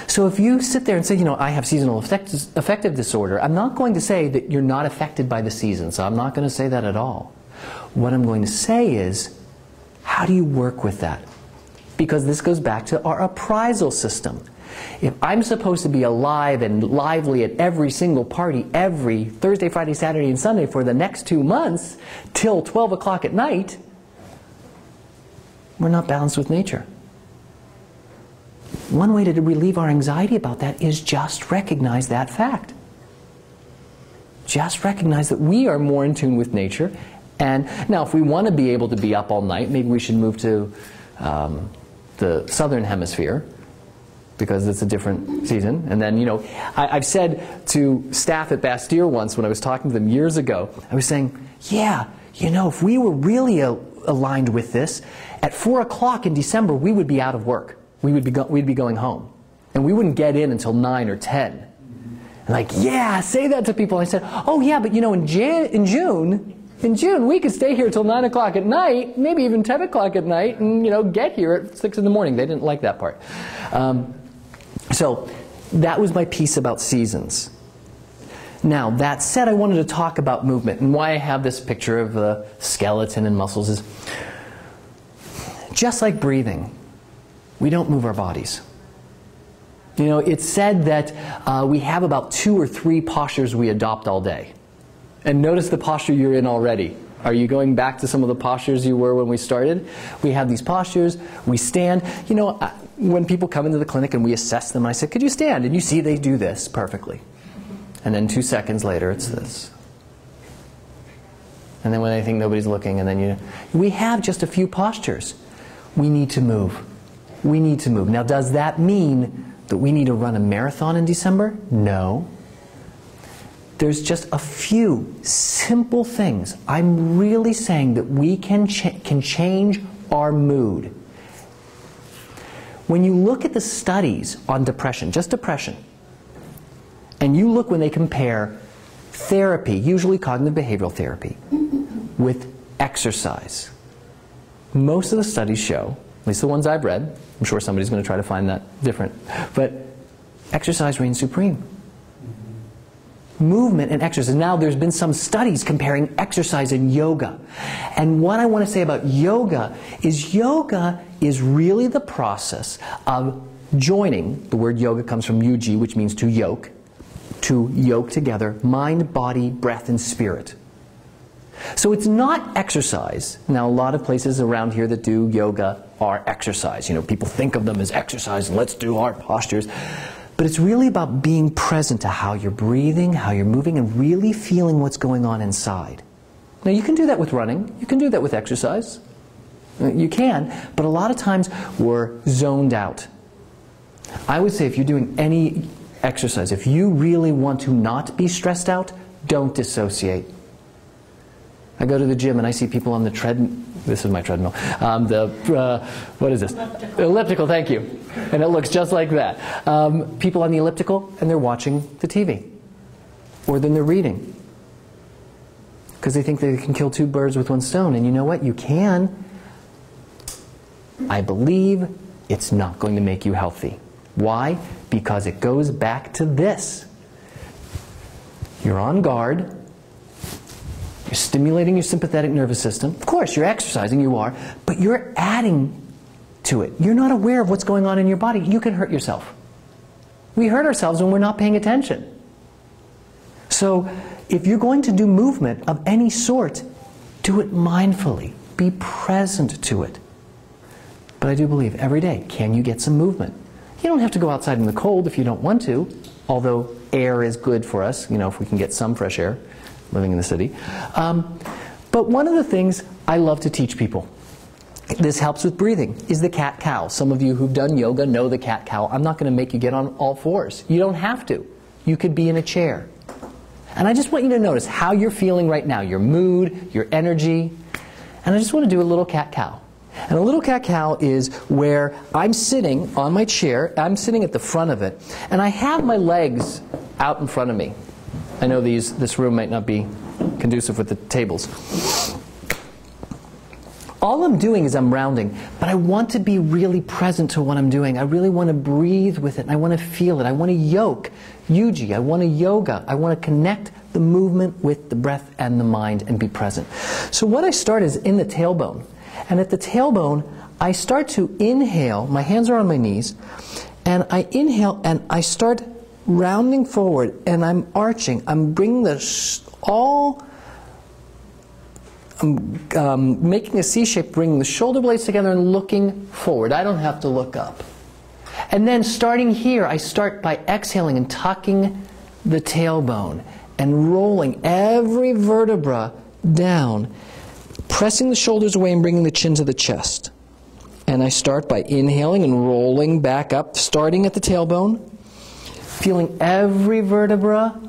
So if you sit there and say, you know, I have seasonal affective disorder, I'm not going to say that you're not affected by the seasons. I'm not going to say that at all. What I'm going to say is, how do you work with that? Because this goes back to our appraisal system. If I'm supposed to be alive and lively at every single party every Thursday, Friday, Saturday, and Sunday for the next 2 months till 12 o'clock at night, we're not balanced with nature. One way to relieve our anxiety about that is just recognize that fact. Just recognize that we are more in tune with nature. And now, if we want to be able to be up all night, maybe we should move to the southern hemisphere, because it's a different season. And then, you know, I've said to staff at Bastyr once, when I was talking to them years ago, I was saying, yeah, you know, if we were really aligned with this, at 4 o'clock in December, we would be out of work. We'd be going home. And we wouldn't get in until 9 or 10. And like, yeah, say that to people. And I said, oh yeah, but you know, in June, we could stay here till 9 o'clock at night, maybe even 10 o'clock at night, and you know, get here at 6 in the morning. They didn't like that part. So that was my piece about seasons. Now, that said, I wanted to talk about movement, and why I have this picture of the skeleton and muscles is, just like breathing, we don't move our bodies. You know, it's said that we have about 2 or 3 postures we adopt all day. And notice the posture you're in already. Are you going back to some of the postures you were when we started? We have these postures, we stand. You know, when people come into the clinic and we assess them, I say, could you stand? And you see they do this perfectly. And then 2 seconds later, it's this. And then when they think nobody's looking, and then we have just a few postures. We need to move. We need to move. Now, does that mean that we need to run a marathon in December? No. There's just a few simple things. I'm really saying that we can change our mood. When you look at the studies on depression, just depression, and you look when they compare therapy, usually cognitive behavioral therapy, with exercise, most of the studies show, at least the ones I've read, I'm sure somebody's going to try to find that different, but exercise reigns supreme. Movement and exercise. Now, there's been some studies comparing exercise and yoga. And what I want to say about yoga is really the process of joining. The word yoga comes from yuji, which means to yoke together mind, body, breath, and spirit. So it's not exercise. Now, a lot of places around here that do yoga are exercise. You know, people think of them as exercise, let's do our postures. But it's really about being present to how you're breathing, how you're moving, and really feeling what's going on inside. Now, you can do that with running. You can do that with exercise. You can, but a lot of times we're zoned out. I would say if you're doing any exercise, if you really want to not be stressed out, don't dissociate. I go to the gym and I see people on the treadmill. This is my treadmill. What is this? Elliptical, thank you. And it looks just like that. People on the elliptical, and they're watching the TV. Or then they're reading. Because they think they can kill 2 birds with 1 stone. And you know what? You can. I believe it's not going to make you healthy. Why? Because it goes back to this. You're on guard. You're stimulating your sympathetic nervous system. Of course, you're exercising, you are, but you're adding to it. You're not aware of what's going on in your body. You can hurt yourself. We hurt ourselves when we're not paying attention. So, if you're going to do movement of any sort, do it mindfully. Be present to it. But I do believe every day, can you get some movement? You don't have to go outside in the cold if you don't want to, although air is good for us, you know, if we can get some fresh air living in the city. But one of the things I love to teach people, this helps with breathing, is the cat-cow. Some of you who've done yoga know the cat-cow. I'm not going to make you get on all 4s. You don't have to. You could be in a chair. And I just want you to notice how you're feeling right now, your mood, your energy. And I just want to do a little cat-cow. And a little cat-cow is where I'm sitting on my chair, I'm sitting at the front of it, and I have my legs out in front of me. I know this room might not be conducive with the tables. All I'm doing is I'm rounding, but I want to be really present to what I'm doing. I really want to breathe with it, and I want to feel it. I want to yoke, yuji, I want to yoga. I want to connect the movement with the breath and the mind and be present. So what I start is in the tailbone. And at the tailbone, I start to inhale, my hands are on my knees, And I inhale and I start rounding forward and I'm arching. I'm bringing I'm making a C shape, bringing the shoulder blades together and looking forward. I don't have to look up. And then starting here, I start by exhaling and tucking the tailbone and rolling every vertebra down, pressing the shoulders away and bringing the chin to the chest. And I start by inhaling and rolling back up, starting at the tailbone, feeling every vertebra,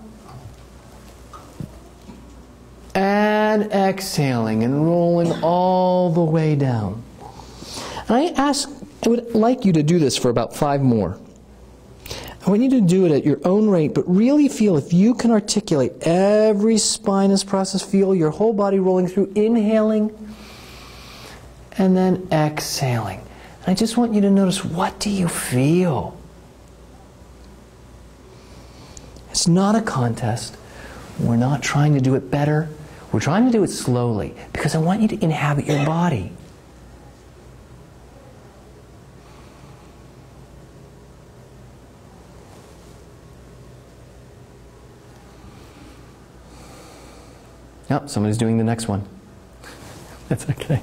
and exhaling and rolling all the way down. And I would like you to do this for about 5 more. I want you to do it at your own rate, but really feel if you can articulate every spinous process, feel your whole body rolling through, inhaling and then exhaling. And I just want you to notice, what do you feel? It's not a contest. We're not trying to do it better. We're trying to do it slowly because I want you to inhabit your body. Yep, somebody's doing the next one. That's okay.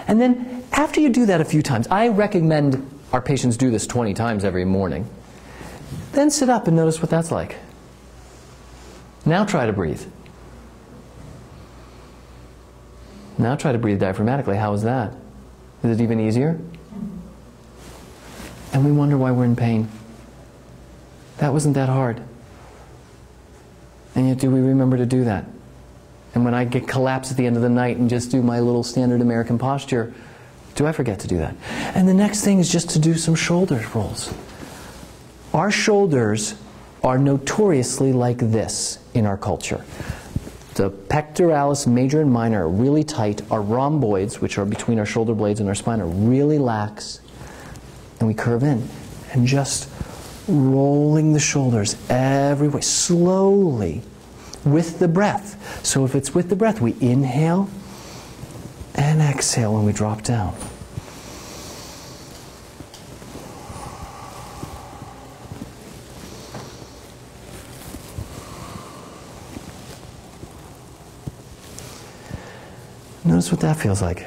And then after you do that a few times, I recommend our patients do this 20 times every morning. Then sit up and notice what that's like. Now try to breathe. Now try to breathe diaphragmatically. How is that? Is it even easier? And we wonder why we're in pain. That wasn't that hard. And yet do we remember to do that? And when I get collapsed at the end of the night and just do my little standard American posture, do I forget to do that? And the next thing is just to do some shoulder rolls. Our shoulders are notoriously like this in our culture. The pectoralis major and minor are really tight. Our rhomboids, which are between our shoulder blades and our spine, are really lax. And we curve in. And just rolling the shoulders every way, slowly, with the breath. So if it's with the breath, we inhale and exhale when we drop down. Notice what that feels like.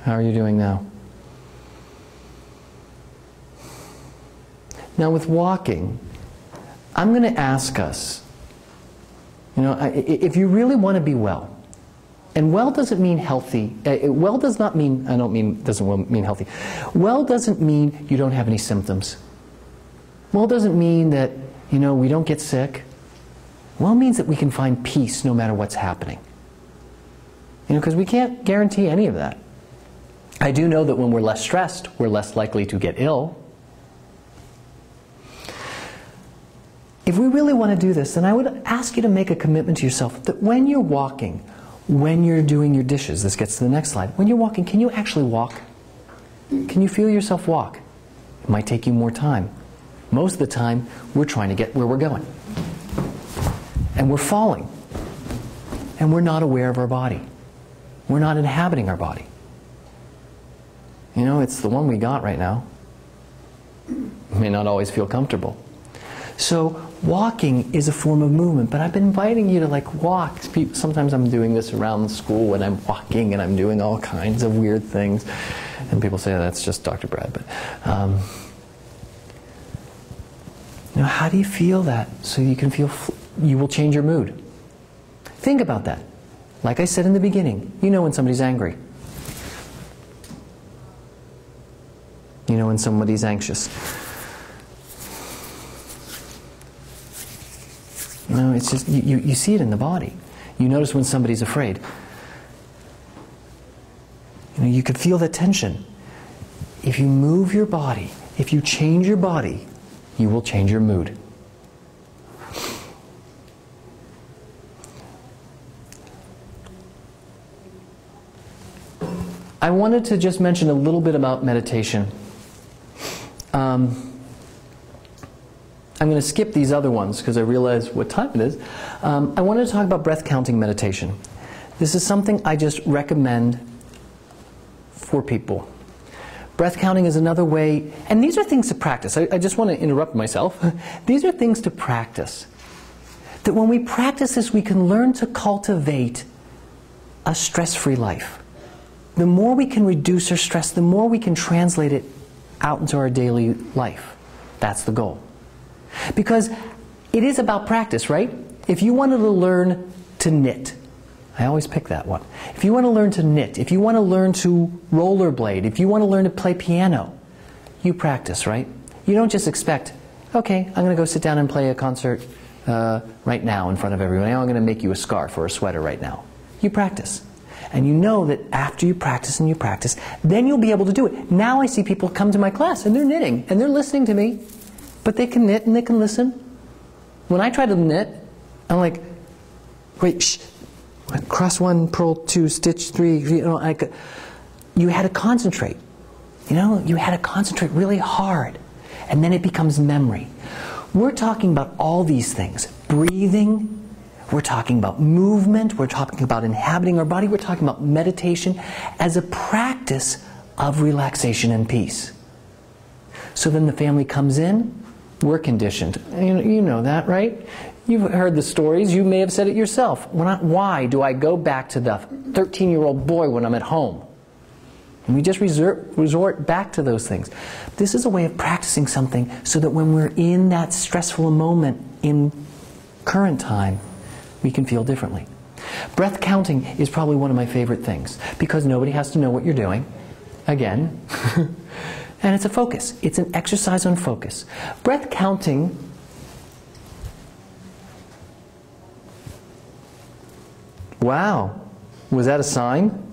How are you doing now? Now with walking, I'm going to ask us, if you really want to be well, and well doesn't mean healthy, well does not mean, doesn't mean healthy. Well doesn't mean you don't have any symptoms. Well doesn't mean that, we don't get sick. Well means that we can find peace no matter what's happening. Because we can't guarantee any of that. I do know that when we're less stressed, we're less likely to get ill. If we really want to do this, then I would ask you to make a commitment to yourself that when you're walking, when you're doing your dishes, this gets to the next slide, when you're walking, can you actually walk? Can you feel yourself walk? It might take you more time. Most of the time, we're trying to get where we're going. And we're falling. And we're not aware of our body. We're not inhabiting our body. It's the one we got right now. It may not always feel comfortable. So walking is a form of movement, but I've been inviting you to walk. Sometimes I'm doing this around school when I'm walking and I'm doing all kinds of weird things. And people say, that's just Dr. Brad. But how do you feel that? So you can feel, you will change your mood. Think about that. Like I said in the beginning, when somebody's angry. When somebody's anxious. It's just, you see it in the body. You notice when somebody's afraid. You can feel the tension. If you move your body, if you change your body, you will change your mood. I wanted to just mention a little bit about meditation. I'm going to skip these other ones because I realize what time it is. I wanted to talk about breath counting meditation. This is something I just recommend for people. Breath counting is another way, and these are things to practice. I just want to interrupt myself. These are things to practice. That when we practice this, we can learn to cultivate a stress-free life. The more we can reduce our stress, the more we can translate it out into our daily life. That's the goal. Because it is about practice, right? If you wanted to learn to knit, I always pick that one. If you want to learn to knit, if you want to learn to rollerblade, if you want to learn to play piano, you practice, right? You don't just expect, okay, I'm going to go sit down and play a concert right now in front of everyone. I'm going to make you a scarf or a sweater right now. You practice. And you know that after you practice and you practice, then you'll be able to do it. Now I see people come to my class and they're knitting and they're listening to me, but they can knit and they can listen. When I try to knit, I'm like, wait, shh. Cross 1, purl 2, stitch 3, you had to concentrate. You had to concentrate really hard. And then it becomes memory. We're talking about all these things. Breathing, we're talking about movement, we're talking about inhabiting our body, we're talking about meditation as a practice of relaxation and peace. So then the family comes in, we're conditioned. You know that, right? You've heard the stories. You may have said it yourself. Why do I go back to the 13-year-old boy when I'm at home? And we just resort back to those things. This is a way of practicing something so that when we're in that stressful moment in current time, we can feel differently. Breath counting is probably one of my favorite things because nobody has to know what you're doing. Again. And it's a focus. It's an exercise on focus. Breath counting Wow. Was that a sign?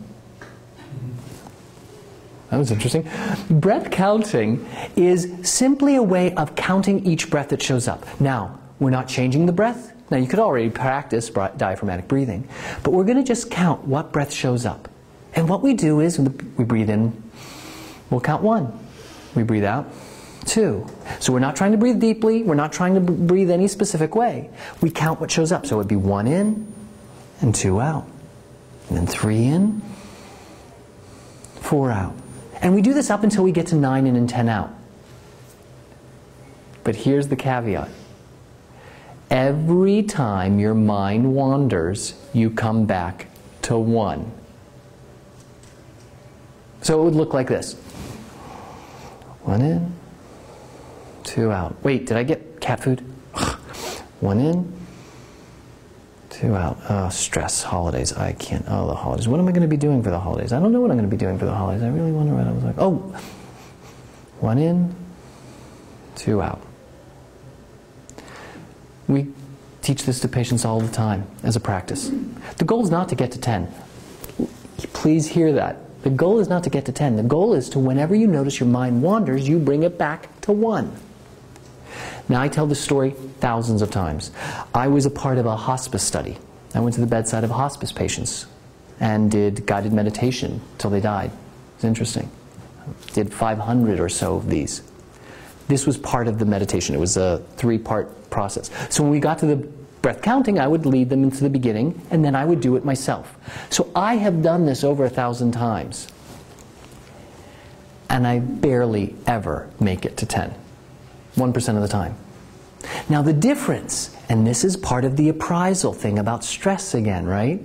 That was interesting. Breath counting is simply a way of counting each breath that shows up. Now, we're not changing the breath. Now, you could already practice diaphragmatic breathing, but we're going to just count what breath shows up. And what we do is, we breathe in, we'll count 1. We breathe out, 2. So we're not trying to breathe deeply, we're not trying to breathe any specific way. We count what shows up. So it would be 1 in, and 2 out. And then 3 in, 4 out. And we do this up until we get to 9 in and 10 out. But here's the caveat. Every time your mind wanders, you come back to 1. So it would look like this. 1 in, 2 out. Wait, did I get cat food? 1 in, 2 out. Oh, stress, holidays. I can't. Oh, the holidays. What am I going to be doing for the holidays? I don't know what I'm going to be doing for the holidays. I really wonder what I was like. Oh, 1 in, 2 out. We teach this to patients all the time as a practice. The goal is not to get to 10. Please hear that. The goal is not to get to 10. The goal is to, whenever you notice your mind wanders, you bring it back to 1. Now, I tell this story thousands of times. I was a part of a hospice study. I went to the bedside of hospice patients and did guided meditation till they died. It's interesting. Did 500 or so of these. This was part of the meditation. It was a 3-part process. So when we got to the breath counting, I would lead them into the beginning, and then I would do it myself. So I have done this over 1,000 times. And I barely ever make it to 10. 1% of the time. Now the difference, and this is part of the appraisal thing about stress again, right?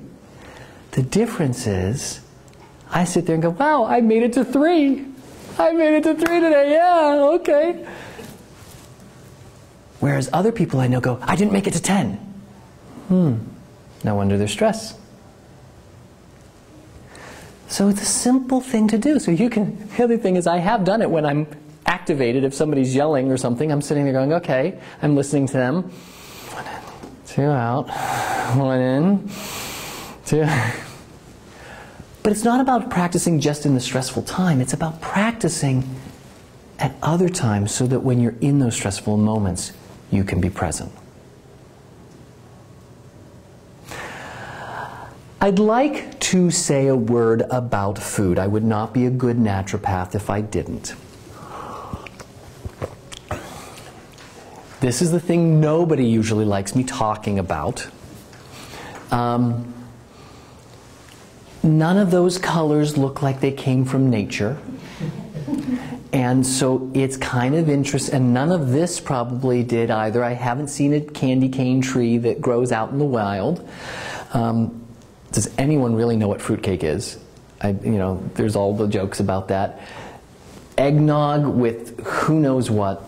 The difference is, I sit there and go, wow, I made it to 3. I made it to 3 today, yeah, okay. Whereas other people I know go, I didn't make it to 10. No wonder they're stressed. So it's a simple thing to do. So you can, the other thing is I have done it when I'm activated. If somebody's yelling or something, I'm sitting there going, okay, I'm listening to them. 1 in, 2 out. 1 in, 2. But it's not about practicing just in the stressful time. It's about practicing at other times so that when you're in those stressful moments, you can be present. I'd like to say a word about food. I would not be a good naturopath if I didn't. This is the thing nobody usually likes me talking about. None of those colors look like they came from nature. And so it's kind of interesting, and none of this probably did either. I haven't seen a candy cane tree that grows out in the wild. Does anyone really know what fruitcake is? There's all the jokes about that. Eggnog with who knows what.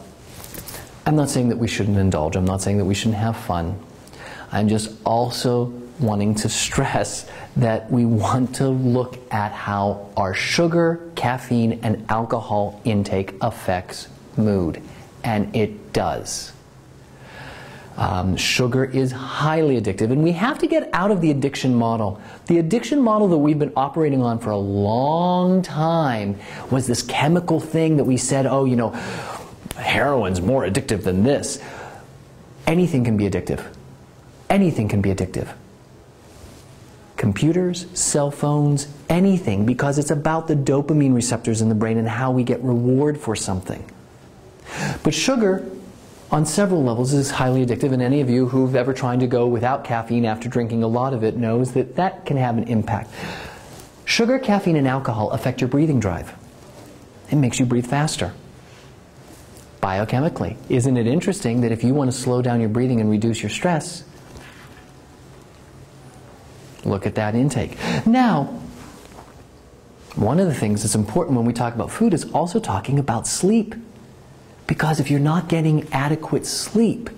I'm not saying that we shouldn't indulge. I'm not saying that we shouldn't have fun. I'm just also wanting to stress that we want to look at how our sugar, caffeine, and alcohol intake affects mood. And it does. Sugar is highly addictive, and we have to get out of the addiction model. The addiction model that we've been operating on for a long time was this chemical thing that we said, oh, heroin's more addictive than this. Anything can be addictive. Anything can be addictive. Computers, cell phones, anything, because it's about the dopamine receptors in the brain and how we get reward for something. But sugar, on several levels, is highly addictive, and any of you who've ever tried to go without caffeine after drinking a lot of it knows that that can have an impact. Sugar, caffeine, and alcohol affect your breathing drive. It makes you breathe faster. Biochemically. Isn't it interesting that if you want to slow down your breathing and reduce your stress, look at that intake. Now, one of the things that's important when we talk about food is also talking about sleep. Because if you're not getting adequate sleep,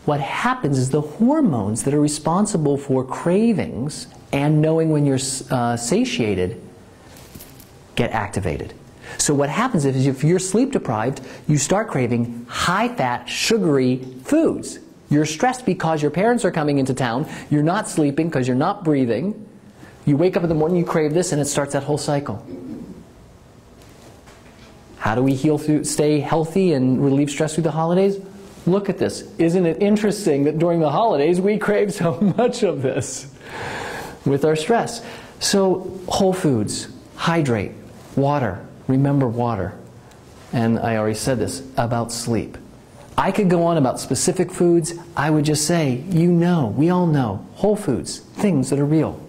what happens is the hormones that are responsible for cravings and knowing when you're satiated get activated. So what happens is if you're sleep deprived, you start craving high-fat, sugary foods. You're stressed because your parents are coming into town. You're not sleeping because you're not breathing. You wake up in the morning, you crave this, and it starts that whole cycle. How do we stay healthy and relieve stress through the holidays? Look at this. Isn't it interesting that during the holidays we crave so much of this with our stress? So whole foods, hydrate, water. Remember water. And I already said this about sleep. I could go on about specific foods. I would just say, we all know, whole foods, things that are real.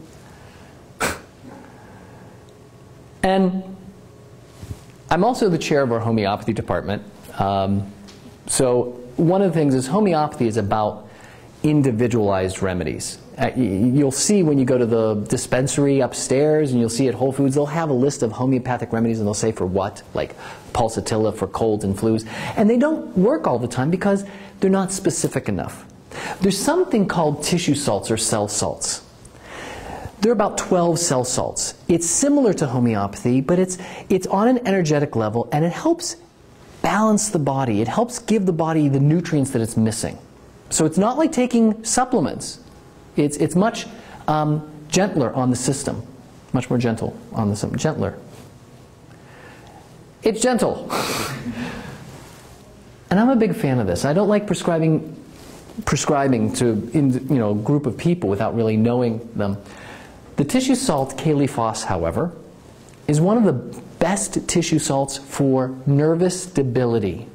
And I'm also the chair of our homeopathy department. So one of the things is homeopathy is about individualized remedies. You'll see when you go to the dispensary upstairs and you'll see at Whole Foods, they'll have a list of homeopathic remedies and they'll say for what, like pulsatilla for colds and flus. And they don't work all the time because they're not specific enough. There's something called tissue salts or cell salts. There are about 12 cell salts. It's similar to homeopathy, but it's on an energetic level, and it helps balance the body. It helps give the body the nutrients that it's missing. So it's not like taking supplements. It's much gentler on the system. Much more gentle on the system. Gentler. It's gentle. And I'm a big fan of this. I don't like prescribing to a group of people without really knowing them. The tissue salt Kaliphos, however, is one of the best tissue salts for nervous stability.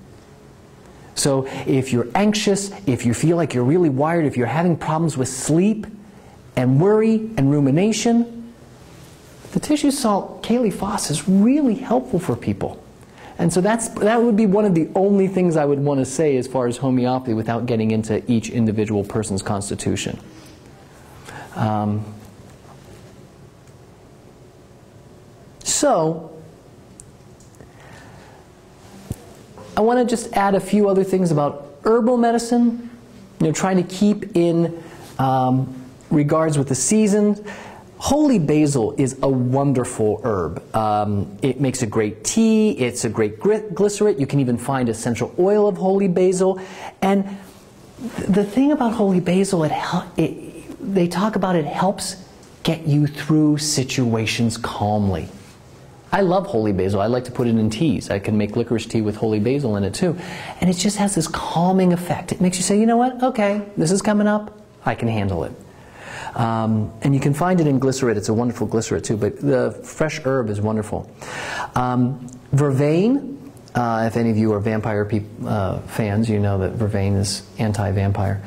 So if you're anxious, if you feel like you're really wired, if you're having problems with sleep and worry and rumination, the tissue salt Kaliphos is really helpful for people. And so that would be one of the only things I would want to say as far as homeopathy without getting into each individual person's constitution. So, I want to just add a few other things about herbal medicine, trying to keep in regards with the seasons. Holy basil is a wonderful herb. It makes a great tea, it's a great glycerate. You can even find essential oil of holy basil. And the thing about holy basil, they talk about it helps get you through situations calmly. I love holy basil. I like to put it in teas. I can make licorice tea with holy basil in it too. And it just has this calming effect. It makes you say, you know what, okay, this is coming up, I can handle it. And you can find it in glycerate. It's a wonderful glycerate too, but the fresh herb is wonderful. Vervain, if any of you are vampire fans, you know that vervain is anti-vampire.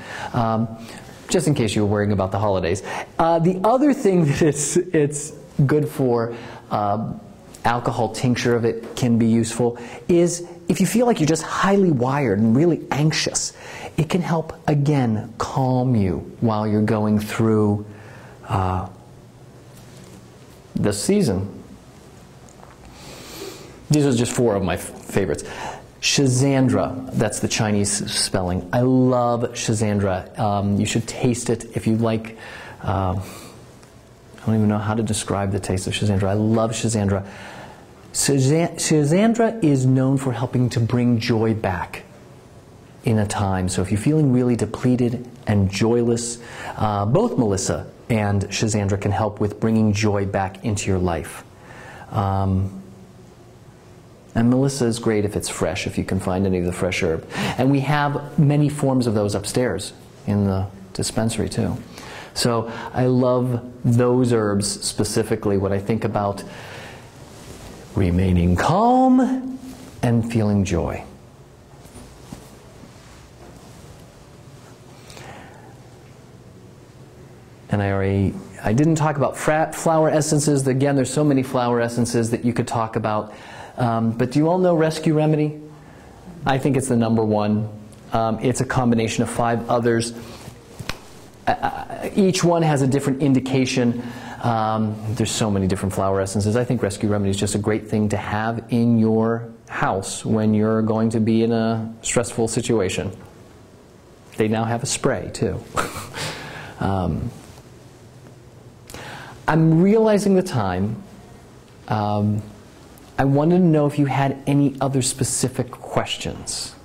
Just in case you were worrying about the holidays. The other thing that it's good for. Alcohol tincture of it can be useful. Is if you feel like you're just highly wired and really anxious, it can help, again, calm you while you're going through the season. These are just 4 of my favorites. Schizandra, that's the Chinese spelling. I love Schizandra. You should taste it if you like. I don't even know how to describe the taste of Schizandra. I love Schizandra. Schizandra is known for helping to bring joy back in a time. So if you're feeling really depleted and joyless, both Melissa and Schizandra can help with bringing joy back into your life. And Melissa is great if it's fresh, if you can find any of the fresh herb. And we have many forms of those upstairs in the dispensary too. So I love those herbs specifically when I think about remaining calm and feeling joy. And I didn't talk about flower essences. Again, there's so many flower essences that you could talk about. But do you all know Rescue Remedy? I think it's the #1. It's a combination of 5 others. Each one has a different indication. There's so many different flower essences. I think Rescue Remedy is just a great thing to have in your house when you're going to be in a stressful situation. They now have a spray too. I'm realizing the time. I wanted to know if you had any other specific questions.